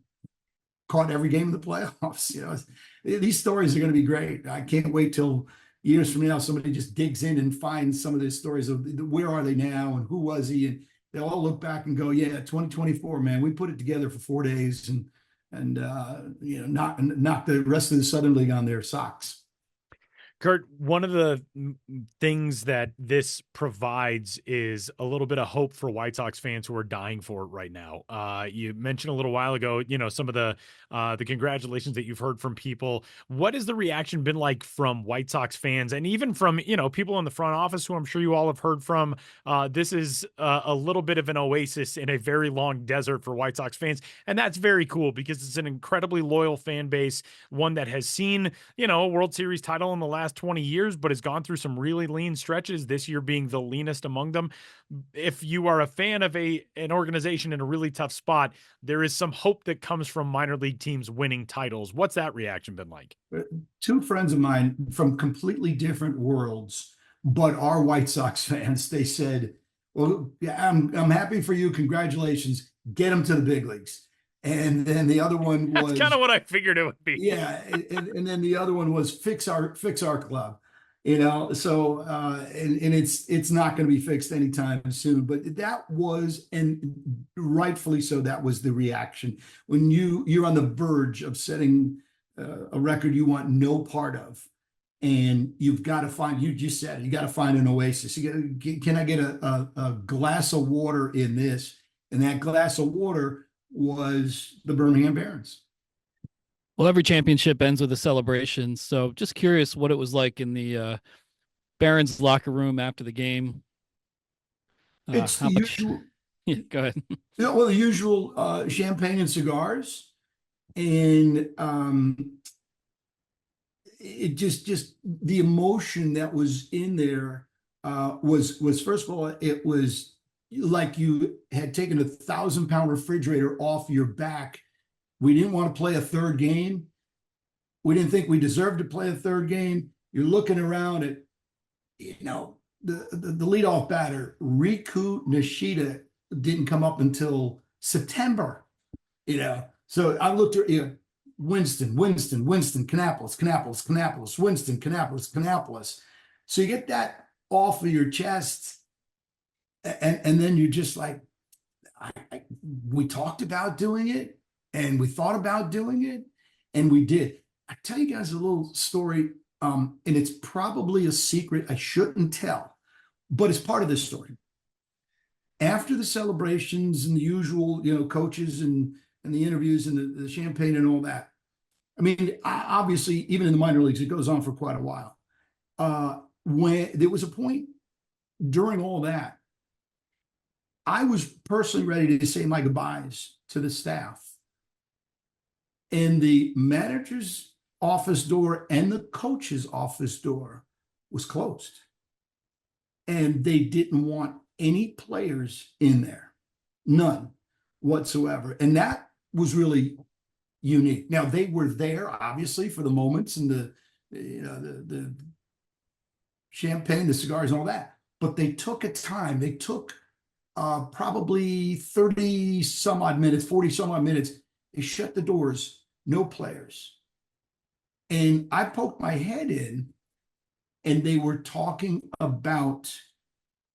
caught every game of the playoffs. These stories are going to be great. I can't wait till years from now somebody just digs in and finds some of these stories of where are they now and who was he, and they'll all look back and go, yeah, 2024, man, we put it together for 4 days and knock the rest of the Southern League on their socks. Curt, one of the things that this provides is a little bit of hope for White Sox fans who are dying for it right now. You mentioned a little while ago, some of the congratulations that you've heard from people. What has the reaction been like from White Sox fans, and even from, people in the front office who I'm sure you all have heard from? This is a little bit of an oasis in a very long desert for White Sox fans. And that's very cool because it's an incredibly loyal fan base, one that has seen, a World Series title in the last 20 years, but has gone through some really lean stretches, this year being the leanest among them. If you are a fan of an organization in a really tough spot, there is some hope that comes from minor league teams winning titles. What's that reaction been like? 2 friends of mine from completely different worlds, but are White Sox fans, they said, well, yeah, I'm happy for you. Congratulations. Get them to the big leagues. And then the other one was, that's kind of what I figured it would be. Yeah. And then the other one was fix our club, so, and it's not going to be fixed anytime soon, but that was, and rightfully so, that was the reaction when you're on the verge of setting a record you want no part of. And you've got to find, you just said, you got to find an oasis. Can I get a glass of water in this? And that glass of water was the Birmingham Barons. Well, every championship ends with a celebration. So just curious what it was like in the Barons locker room after the game. It's the usual. Yeah, go ahead. Well, the usual champagne and cigars. And it just the emotion that was in there was first of all, it was like you had taken a 1,000-pound refrigerator off your back We didn't want to play a third game. We didn't think we deserved to play a third game. You're looking around at, the leadoff batter, Riku Nishida, didn't come up until September, So I looked at, Winston, Kannapolis, Winston, Kannapolis. So you get that off of your chest, and then you're just like, we talked about doing it, and we thought about doing it, and we did. I tell you guys a little story, and it's probably a secret I shouldn't tell, but it's part of this story. After the celebrations and the usual, coaches and the interviews and the champagne and all that, I mean, obviously, even in the minor leagues, it goes on for quite a while. When there was a point during all that, I was personally ready to say my goodbyes to the staff. And the manager's office door and the coach's office door was closed. And they didn't want any players in there, none whatsoever. And that was really unique. Now, they were there, obviously, for the moments and the champagne, the cigars, and all that. But they took a time. They took probably 30 some odd minutes, 40 some odd minutes. They shut the doors, no players. And I poked my head in, and they were talking about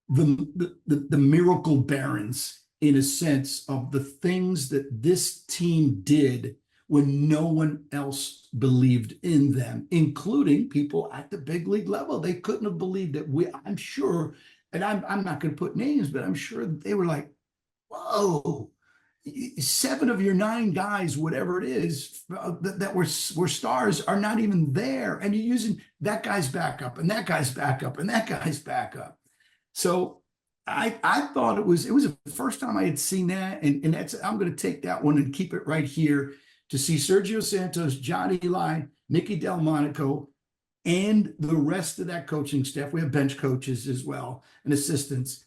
the miracle barons, in a sense, of the things that this team did when no one else believed in them, including people at the big league level. They couldn't have believed it. I'm sure, and I'm not going to put names, but I'm sure they were like, whoa, 7 of your 9 guys, whatever it is, that were stars are not even there. And you're using that guy's backup and that guy's backup and that guy's backup. So I thought it was the first time I had seen that. And that's, I'm going to take that one and keep it right here, to see Sergio Santos, John Eli, Nicky Delmonico, and the rest of that coaching staff. We have bench coaches as well and assistants.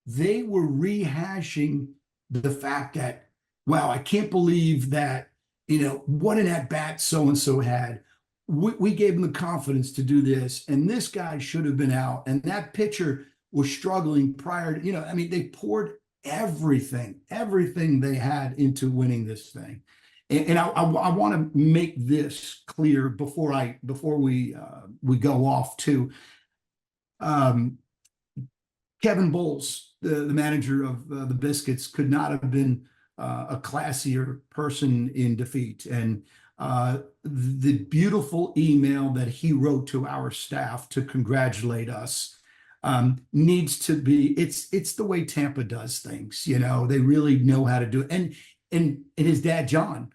They were rehashing the fact that, wow, I can't believe that, what an at-bat so-and-so had. We gave him the confidence to do this, and this guy should have been out, and that pitcher was struggling prior to, they poured everything they had into winning this thing. And I want to make this clear before we go off to Kevin Bowles, the manager of the Biscuits, could not have been a classier person in defeat. And the beautiful email that he wrote to our staff to congratulate us needs to be, it's the way Tampa does things. They really know how to do it. And his dad, John,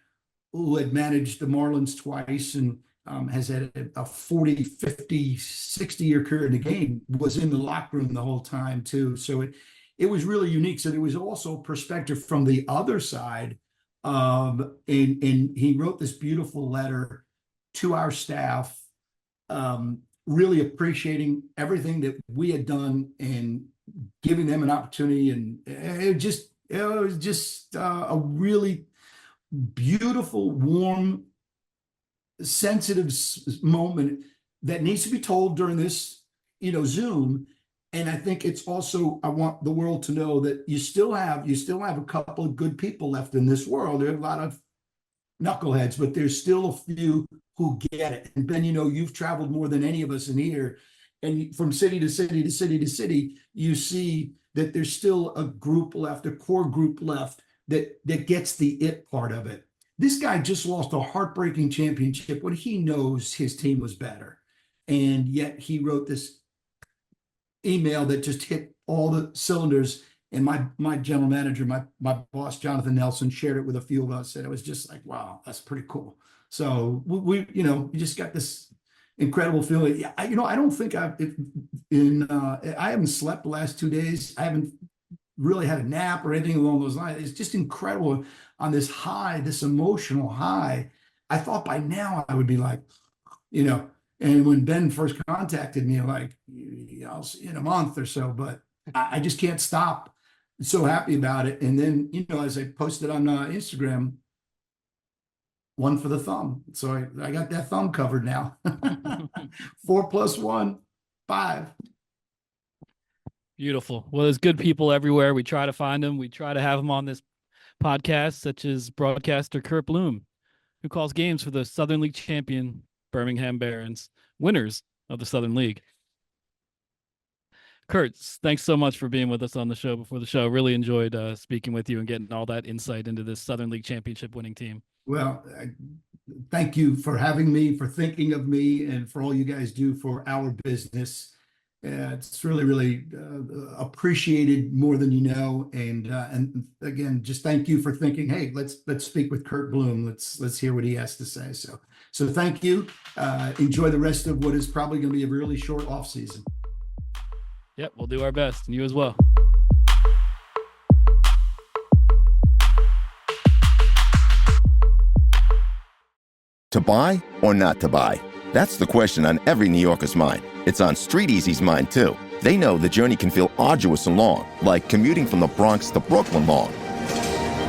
who had managed the Marlins twice and has had a 40, 50, 60-year career in the game, was in the locker room the whole time too. So it was really unique. So there was also perspective from the other side. And he wrote this beautiful letter to our staff, really appreciating everything that we had done and giving them an opportunity. And it was just a really beautiful, warm, sensitive moment that needs to be told during this, Zoom. And I think it's also, I want the world to know that you still have a couple of good people left in this world. There are a lot of knuckleheads, but there's still a few who get it. And Ben, you've traveled more than any of us in here, and from city to city to city to city, you see that there's still a group left, a core group left that gets the it part of it. This guy just lost a heartbreaking championship when he knows his team was better. And yet he wrote this email that just hit all the cylinders. And my general manager, my boss, Jonathan Nelson, shared it with a few of us. And it was just like, wow, that's pretty cool. So we just got this incredible feeling. I don't think I haven't slept the last 2 days. I haven't really had a nap or anything along those lines. It's just incredible on this high, this emotional high. I thought by now I would be like, and when Ben first contacted me, like, I'll see you in a month or so, but I just can't stop. So happy about it. And then, as I posted on Instagram, one for the thumb. So I got that thumb covered now. 4 + 1, 5. Beautiful. Well, there's good people everywhere. We try to find them. We try to have them on this podcast, such as broadcaster Curt Bloom, who calls games for the Southern League champion Birmingham Barons, winners of the Southern League. Curt, thanks so much for being with us on the show before the show. Really enjoyed speaking with you and getting all that insight into this Southern League championship winning team. Well, thank you for having me, for thinking of me, and for all you guys do for our business. It's really, really appreciated more than you know. And again, just thank you for thinking, hey, let's speak with Curt Bloom. Let's hear what he has to say. So thank you. Enjoy the rest of what is probably going to be a really short off season. Yep, we'll do our best, and you as well. To buy or not to buy? That's the question on every New Yorker's mind. It's on Street Easy's mind, too. They know the journey can feel arduous and long, like commuting from the Bronx to Brooklyn long.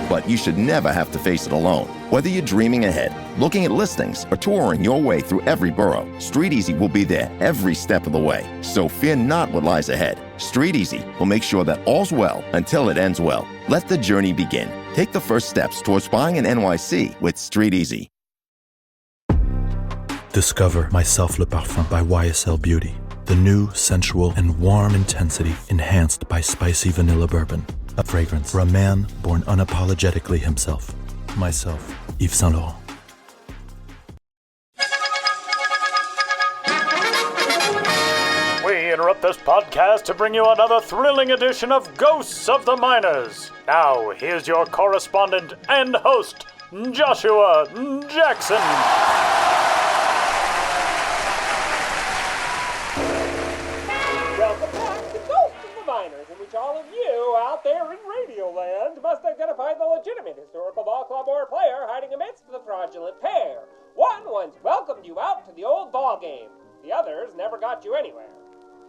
But you should never have to face it alone. Whether you're dreaming ahead, looking at listings, or touring your way through every borough, Street Easy will be there every step of the way. So fear not what lies ahead. Street Easy will make sure that all's well until it ends well. Let the journey begin. Take the first steps towards buying an NYC with Street Easy. Discover My Self Le Parfum by YSL Beauty. The new, sensual, and warm intensity enhanced by spicy vanilla bourbon. A fragrance for a man born unapologetically himself. Myself, Yves Saint Laurent. We interrupt this podcast to bring you another thrilling edition of Ghosts of the Miners. Now, here's your correspondent and host, Joshua Jackson. Welcome back to Ghosts of the Miners, in which all of you out there in Radioland must identify the legitimate historical ball club or player hiding amidst the fraudulent pair. One once welcomed you out to the old ball game. The others never got you anywhere.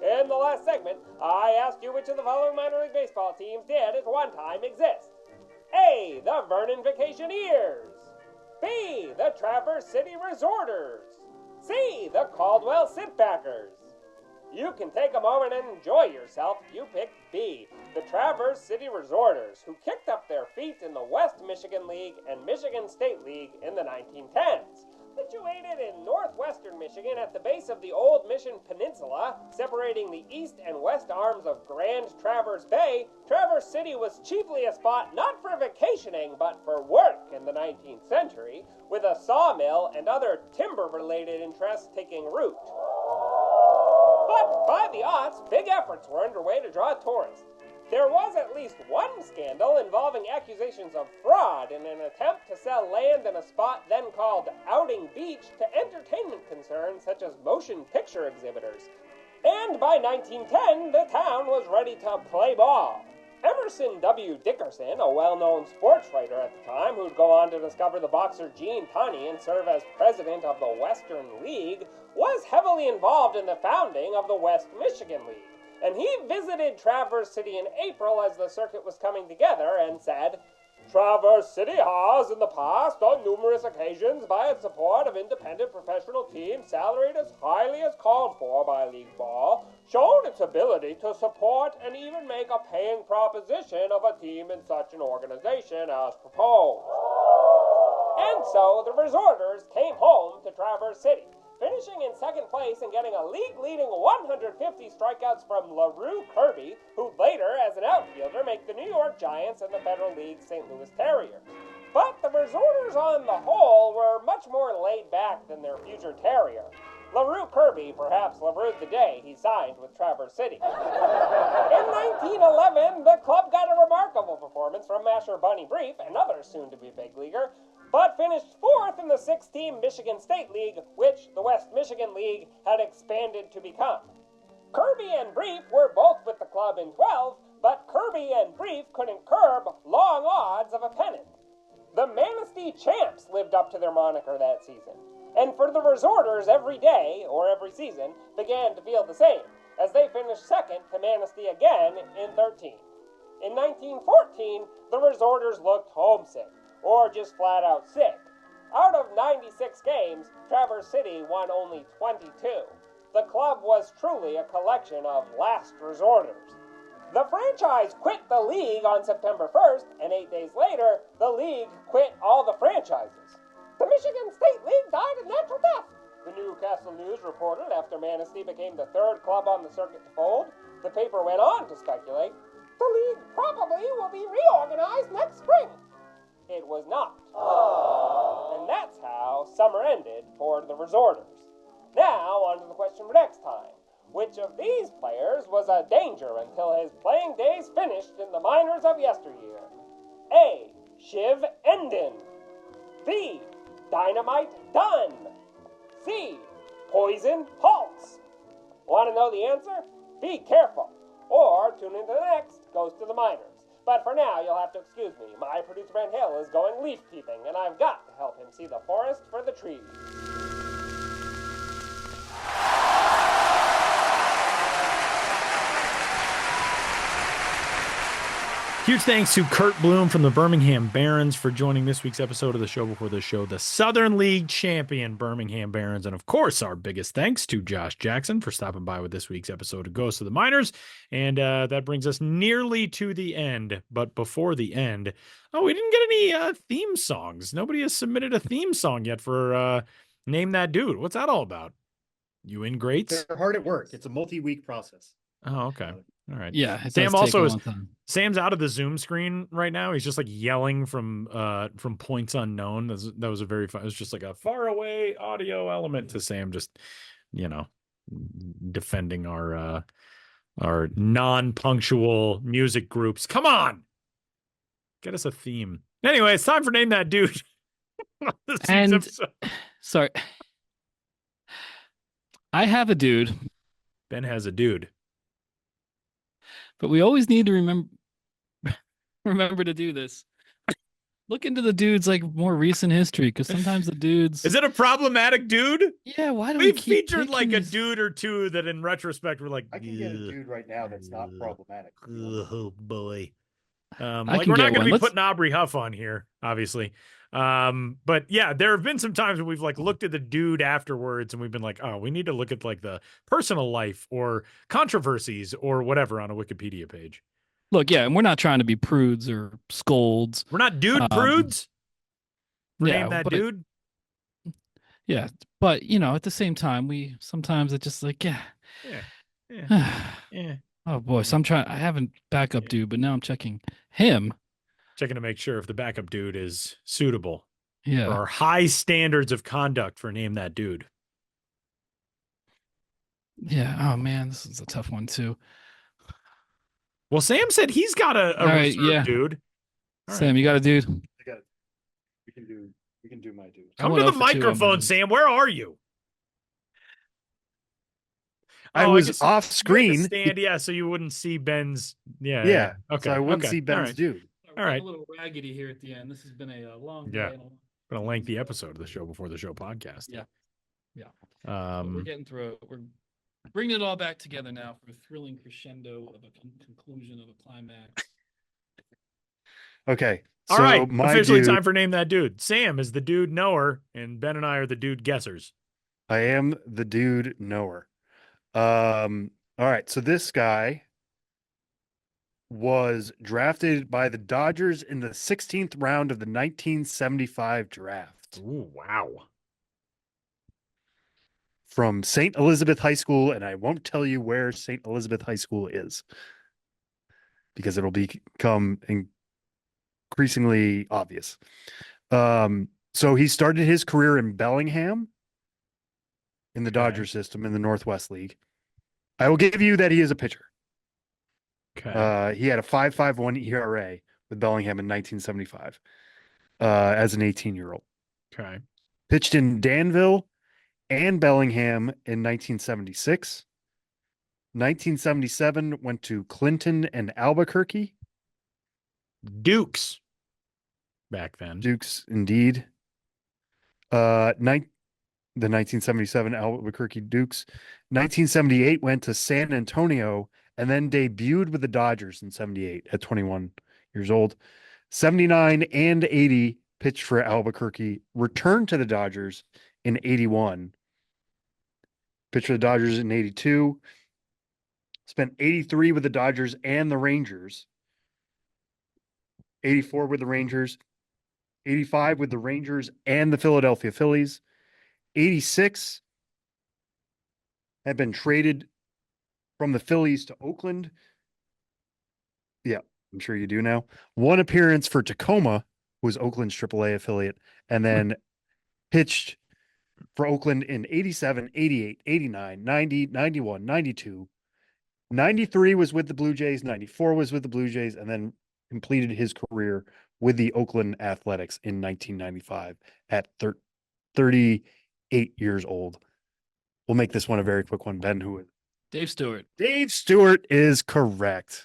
In the last segment, I asked you which of the following minor league baseball teams did at one time exist. A, the Vernon Vacationeers. B, the Traverse City Resorters. C, the Caldwell Sitbackers. You can take a moment and enjoy yourself. You picked B, the Traverse City Resorters, who kicked up their feet in the West Michigan League and Michigan State League in the 1910s. Situated in northwestern Michigan at the base of the Old Mission Peninsula, separating the east and west arms of Grand Traverse Bay, Traverse City was chiefly a spot not for vacationing but for work in the 19th century, with a sawmill and other timber-related interests taking root. But by the aughts, big efforts were underway to draw tourists. There was at least one scandal involving accusations of fraud in an attempt to sell land in a spot then called Outing Beach to entertainment concerns such as motion picture exhibitors. And by 1910, the town was ready to play ball. Emerson W. Dickerson, a well-known sports writer at the time who'd go on to discover the boxer Gene Tunney and serve as president of the Western League, was heavily involved in the founding of the West Michigan League. And he visited Traverse City in April as the circuit was coming together and said, "Traverse City has, in the past, on numerous occasions, by its support of independent professional teams salaried as highly as called for by league ball, shown its ability to support and even make a paying proposition of a team in such an organization as proposed." And so the Resorters came home to Traverse City, finishing in second place and getting a league-leading 150 strikeouts from LaRue Kirby, who later, as an outfielder, make the New York Giants and the Federal League's St. Louis Terriers. But the Resorters on the whole were much more laid back than their future Terrier. LaRue Kirby perhaps LaRue the day he signed with Traverse City. In 1911, the club got a remarkable performance from Masher Bunny Brief, another soon-to-be big leaguer, but finished fourth in the six-team Michigan State League, which the West Michigan League had expanded to become. Kirby and Brief were both with the club in 12, but Kirby and Brief couldn't curb long odds of a pennant. The Manistee Champs lived up to their moniker that season, and for the Resorters every day, or every season, began to feel the same, as they finished second to Manistee again in 13. In 1914, the Resorters looked homesick, or just flat out sick. Out of 96 games, Traverse City won only 22. The club was truly a collection of last resorters. The franchise quit the league on September 1st, and 8 days later, the league quit all the franchises. The Michigan State League died a natural death. The Newcastle News reported after Manistee became the third club on the circuit to fold. The paper went on to speculate, the league probably will be reorganized next spring. It was not. And that's how summer ended for the resorters. Now, on to the question for next time. Which of these players was a danger until his playing days finished in the minors of yesteryear? A. Shiv Endin. B. Dynamite Dunn. C. Poison Pulse. Want to know the answer? Be careful. Or tune into the next Ghost of the Minors. But for now, you'll have to excuse me. My producer Ben Hill is going leaf peeping, and I've got to help him see the forest for the trees. Huge thanks to Curt Bloom from the Birmingham Barons for joining this week's episode of the Show Before the Show, the Southern League champion Birmingham Barons. And of course, our biggest thanks to Josh Jackson for stopping by with this week's episode of Ghosts of the Minors. And that brings us nearly to the end. But before the end, we didn't get any theme songs. Nobody has submitted a theme song yet for Name That Dude. What's that all about? You ingrates? They're hard at work. It's a multi-week process. Oh, okay. All right. Yeah. Sam also is. Sam's out of the Zoom screen right now. He's just like yelling from points unknown. That was a very fun. It was just like a far away audio element to Sam, just defending our non-punctual music groups. Come on, get us a theme. Anyway, it's time for Name That Dude. Sorry, I have a dude. Ben has a dude. But we always need to remember to do this. Look into the dude's like more recent history, because sometimes the dudes. Is it a problematic dude? Yeah, why do we keep featured like a dude or two that in retrospect were like, I can get a dude right now that's not problematic. Oh boy. I like can we're not get going to one. be putting Aubrey Huff on here, obviously. But yeah, there have been some times when we've like looked at the dude afterwards and we've been like, oh, we need to look at like the personal life or controversies or whatever on a Wikipedia page. Look, yeah, and we're not trying to be prudes or scolds. We're not dude prudes. Name that dude. Yeah, but you know, at the same time, we sometimes it's just like, yeah. Oh boy, so I haven't backup dude, but now I'm checking him. Checking to make sure if the backup dude is suitable. Yeah. For our high standards of conduct for Name That Dude. Yeah. Oh man, this is a tough one too. Well, Sam said he's got a reserve dude. All Sam, you got a dude? I got it. We can do my dude. Come to the microphone, Sam. Where are you? I was off screen. Yeah, so you wouldn't see Ben's. Yeah. Okay. So I wouldn't see Ben's dude. All right. A little raggedy here at the end. This has been a long day. Been a lengthy episode of the Show Before the Show podcast. Yeah. We're getting through it. We're bringing it all back together now for a thrilling crescendo of a conclusion of a climax. Okay. All right. Officially time for Name That Dude. Sam is the dude knower, and Ben and I are the dude guessers. I am the dude knower. All right. So this guy was drafted by the Dodgers in the 16th round of the 1975 draft. Ooh, wow. From St. Elizabeth High School, and I won't tell you where St. Elizabeth High School is because it'll become increasingly obvious. So he started his career in Bellingham in the Dodger system in the Northwest League. I will give you that he is a pitcher. Okay. He had a 5.51 ERA with Bellingham in 1975 as an 18-year-old. Okay. Pitched in Danville and Bellingham in 1976. 1977 went to Clinton and Albuquerque. Dukes. Back then. Dukes, indeed. The 1977 Albuquerque Dukes. 1978 went to San Antonio and then debuted with the Dodgers in 78 at 21 years old. 79 and 80 pitched for Albuquerque, returned to the Dodgers in 81, pitched for the Dodgers in 82, spent 83 with the Dodgers and the Rangers, 84 with the Rangers, 85 with the Rangers and the Philadelphia Phillies, 86 had been traded from the Phillies to Oakland. Yeah, I'm sure you do now. One appearance for Tacoma, who was Oakland's AAA affiliate, and then pitched for Oakland in 87, 88, 89, 90, 91, 92. 93 was with the Blue Jays, 94 was with the Blue Jays, and then completed his career with the Oakland Athletics in 1995 at 38 years old. We'll make this one a very quick one. Ben, who is? Dave Stewart. Dave Stewart is correct.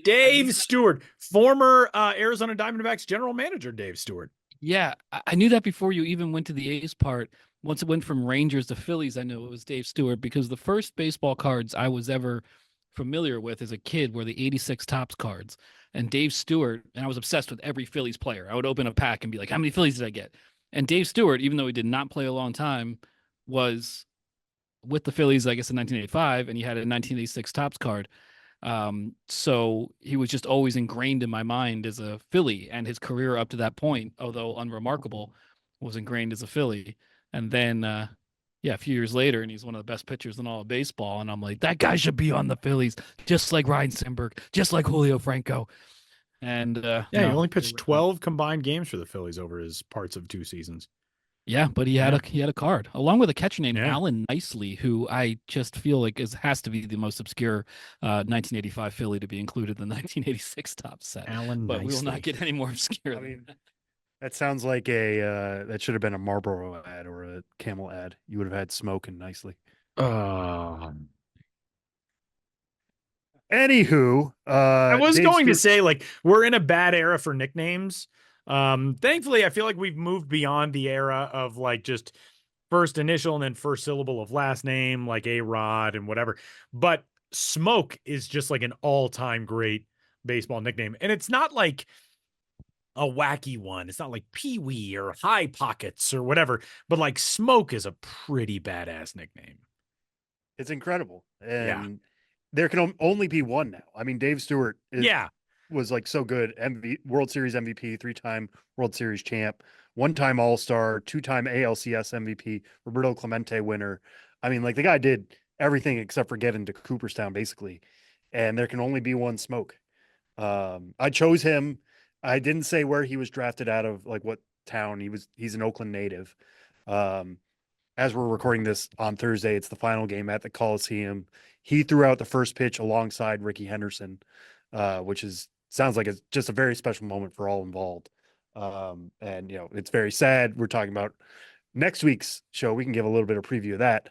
Dave Stewart, former Arizona Diamondbacks general manager, Dave Stewart. Yeah, I knew that before you even went to the A's part. Once it went from Rangers to Phillies, I knew it was Dave Stewart because the first baseball cards I was ever familiar with as a kid were the 86 Topps cards. And Dave Stewart, and I was obsessed with every Phillies player. I would open a pack and be like, how many Phillies did I get? And Dave Stewart, even though he did not play a long time, was with the Phillies, I guess, in 1985, and he had a 1986 Topps card. So he was just always ingrained in my mind as a Philly, and his career up to that point, although unremarkable, was ingrained as a Philly. And then, a few years later, and he's one of the best pitchers in all of baseball. And I'm like, that guy should be on the Phillies, just like Ryan Simberg, just like Julio Franco. And he only pitched 12 combined games for the Phillies over his parts of 2 seasons. Yeah, but he had a card along with a catcher named Alan Nicely, who I just feel like has to be the most obscure 1985 Philly to be included in the 1986 top set. But we will not get any more obscure. I mean, that sounds like that should have been a Marlboro ad or a Camel ad. You would have had smoking nicely. Anywho, I was going to say, like, we're in a bad era for nicknames. Thankfully, I feel like we've moved beyond the era of like just first initial and then first syllable of last name, like A-Rod and whatever. But Smoke is just like an all-time great baseball nickname. And it's not like a wacky one. It's not like Pee-wee or High Pockets or whatever. But like Smoke is a pretty badass nickname. It's incredible. And there can only be one now. I mean, Dave Stewart was like so good. World Series MVP, 3-time World Series champ, 1-time All-Star, 2-time ALCS MVP, Roberto Clemente winner. I mean, like the guy did everything except for get into Cooperstown, basically. And there can only be one Smoke. I chose him. I didn't say where he was drafted out of, like what town. He's an Oakland native. As we're recording this on Thursday, it's the final game at the Coliseum. He threw out the first pitch alongside Ricky Henderson, which sounds like it's just a very special moment for all involved. And, it's very sad. We're talking about next week's show. We can give a little bit of preview of that.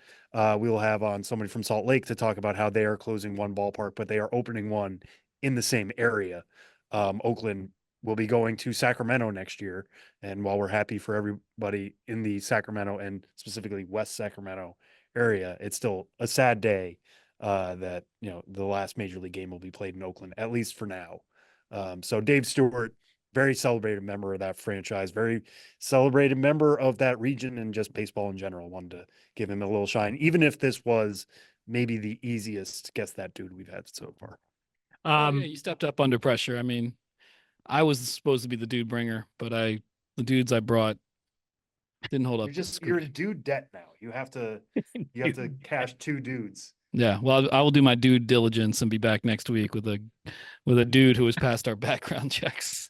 We will have on somebody from Salt Lake to talk about how they are closing one ballpark, but they are opening one in the same area. Oakland will be going to Sacramento next year. And while we're happy for everybody in the Sacramento and specifically West Sacramento area, it's still a sad day that, the last major league game will be played in Oakland, at least for now. So Dave Stewart, very celebrated member of that franchise, very celebrated member of that region and just baseball in general. Wanted to give him a little shine, even if this was maybe the easiest guess that dude we've had so far. You stepped up under pressure. I mean, I was supposed to be the dude bringer, but the dudes I brought didn't hold up. You're a dude debt now. You have to cash 2 dudes. Yeah, well, I will do my due diligence and be back next week with a dude who has passed our background checks.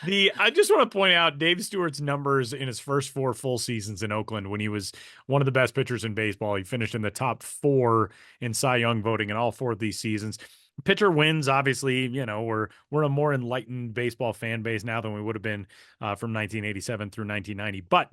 I just want to point out Dave Stewart's numbers in his first 4 full seasons in Oakland when he was one of the best pitchers in baseball. He finished in the top 4 in Cy Young voting in all 4 of these seasons. Pitcher wins, obviously, we're a more enlightened baseball fan base now than we would have been from 1987 through 1990. But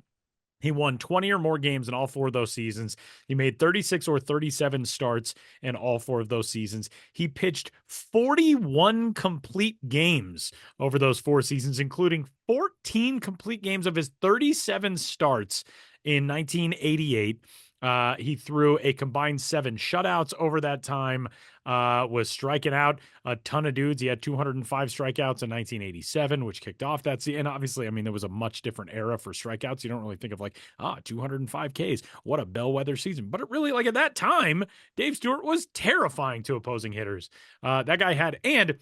he won 20 or more games in all 4 of those seasons. He made 36 or 37 starts in all 4 of those seasons. He pitched 41 complete games over those 4 seasons, including 14 complete games of his 37 starts in 1988. He threw a combined 7 shutouts over that time, was striking out a ton of dudes. He had 205 strikeouts in 1987, which kicked off that season. And obviously, I mean, there was a much different era for strikeouts. You don't really think of 205 Ks. What a bellwether season. But it really, at that time, Dave Stewart was terrifying to opposing hitters. That guy had, and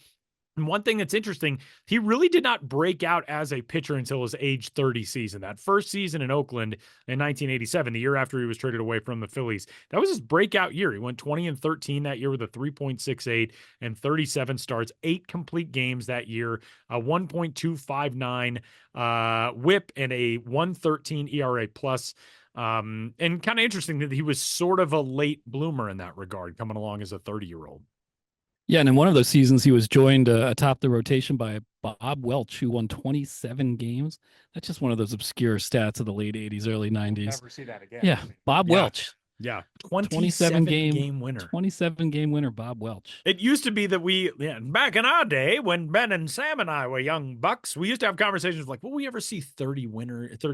one thing that's interesting, he really did not break out as a pitcher until his age 30 season. That first season in Oakland in 1987, the year after he was traded away from the Phillies, that was his breakout year. He went 20-13 that year with a 3.68 and 37 starts, 8 complete games that year, a 1.259 whip and a 1.13 ERA plus. And kind of interesting that he was sort of a late bloomer in that regard, coming along as a 30-year-old. Yeah, and in one of those seasons, he was joined atop the rotation by Bob Welch, who won 27 games. That's just one of those obscure stats of the late 80s, early 90s. Never see that again. Yeah, Bob Welch. Yeah, 27 game winner. 27 game winner, Bob Welch. It used to be that back in our day, when Ben and Sam and I were young bucks, we used to have conversations like, will we ever see 30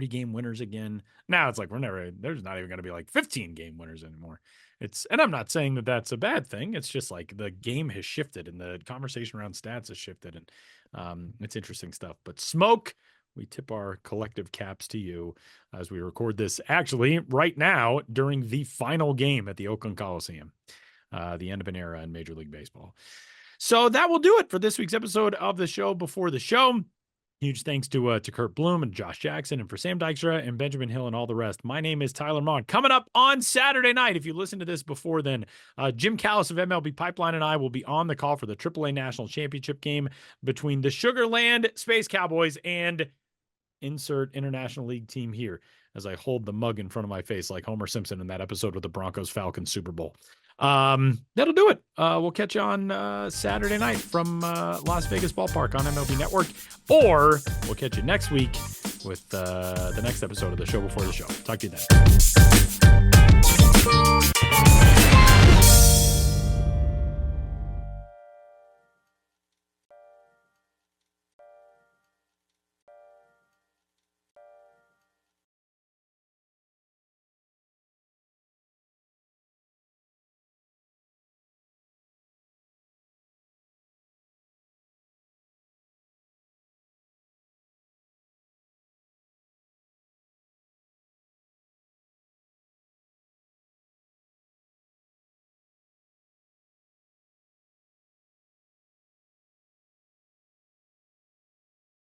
game winners again? Now it's like, there's not even going to be 15 game winners anymore. And I'm not saying that that's a bad thing. It's just the game has shifted and the conversation around stats has shifted, and it's interesting stuff. But Smoke, we tip our collective caps to you as we record this actually right now during the final game at the Oakland Coliseum, the end of an era in Major League Baseball. So that will do it for this week's episode of the show before the show. Huge thanks to Curt Bloom and Josh Jackson, and for Sam Dykstra and Benjamin Hill and all the rest. My name is Tyler Maughan. Coming up on Saturday night, if you listen to this before then, Jim Callis of MLB Pipeline and I will be on the call for the AAA National Championship game between the Sugar Land Space Cowboys and insert International League team here, as I hold the mug in front of my face like Homer Simpson in that episode of the Broncos-Falcons Super Bowl. That'll do it. We'll catch you on Saturday night from Las Vegas Ballpark on MLB Network, or we'll catch you next week with the next episode of the show before the show. Talk to you then.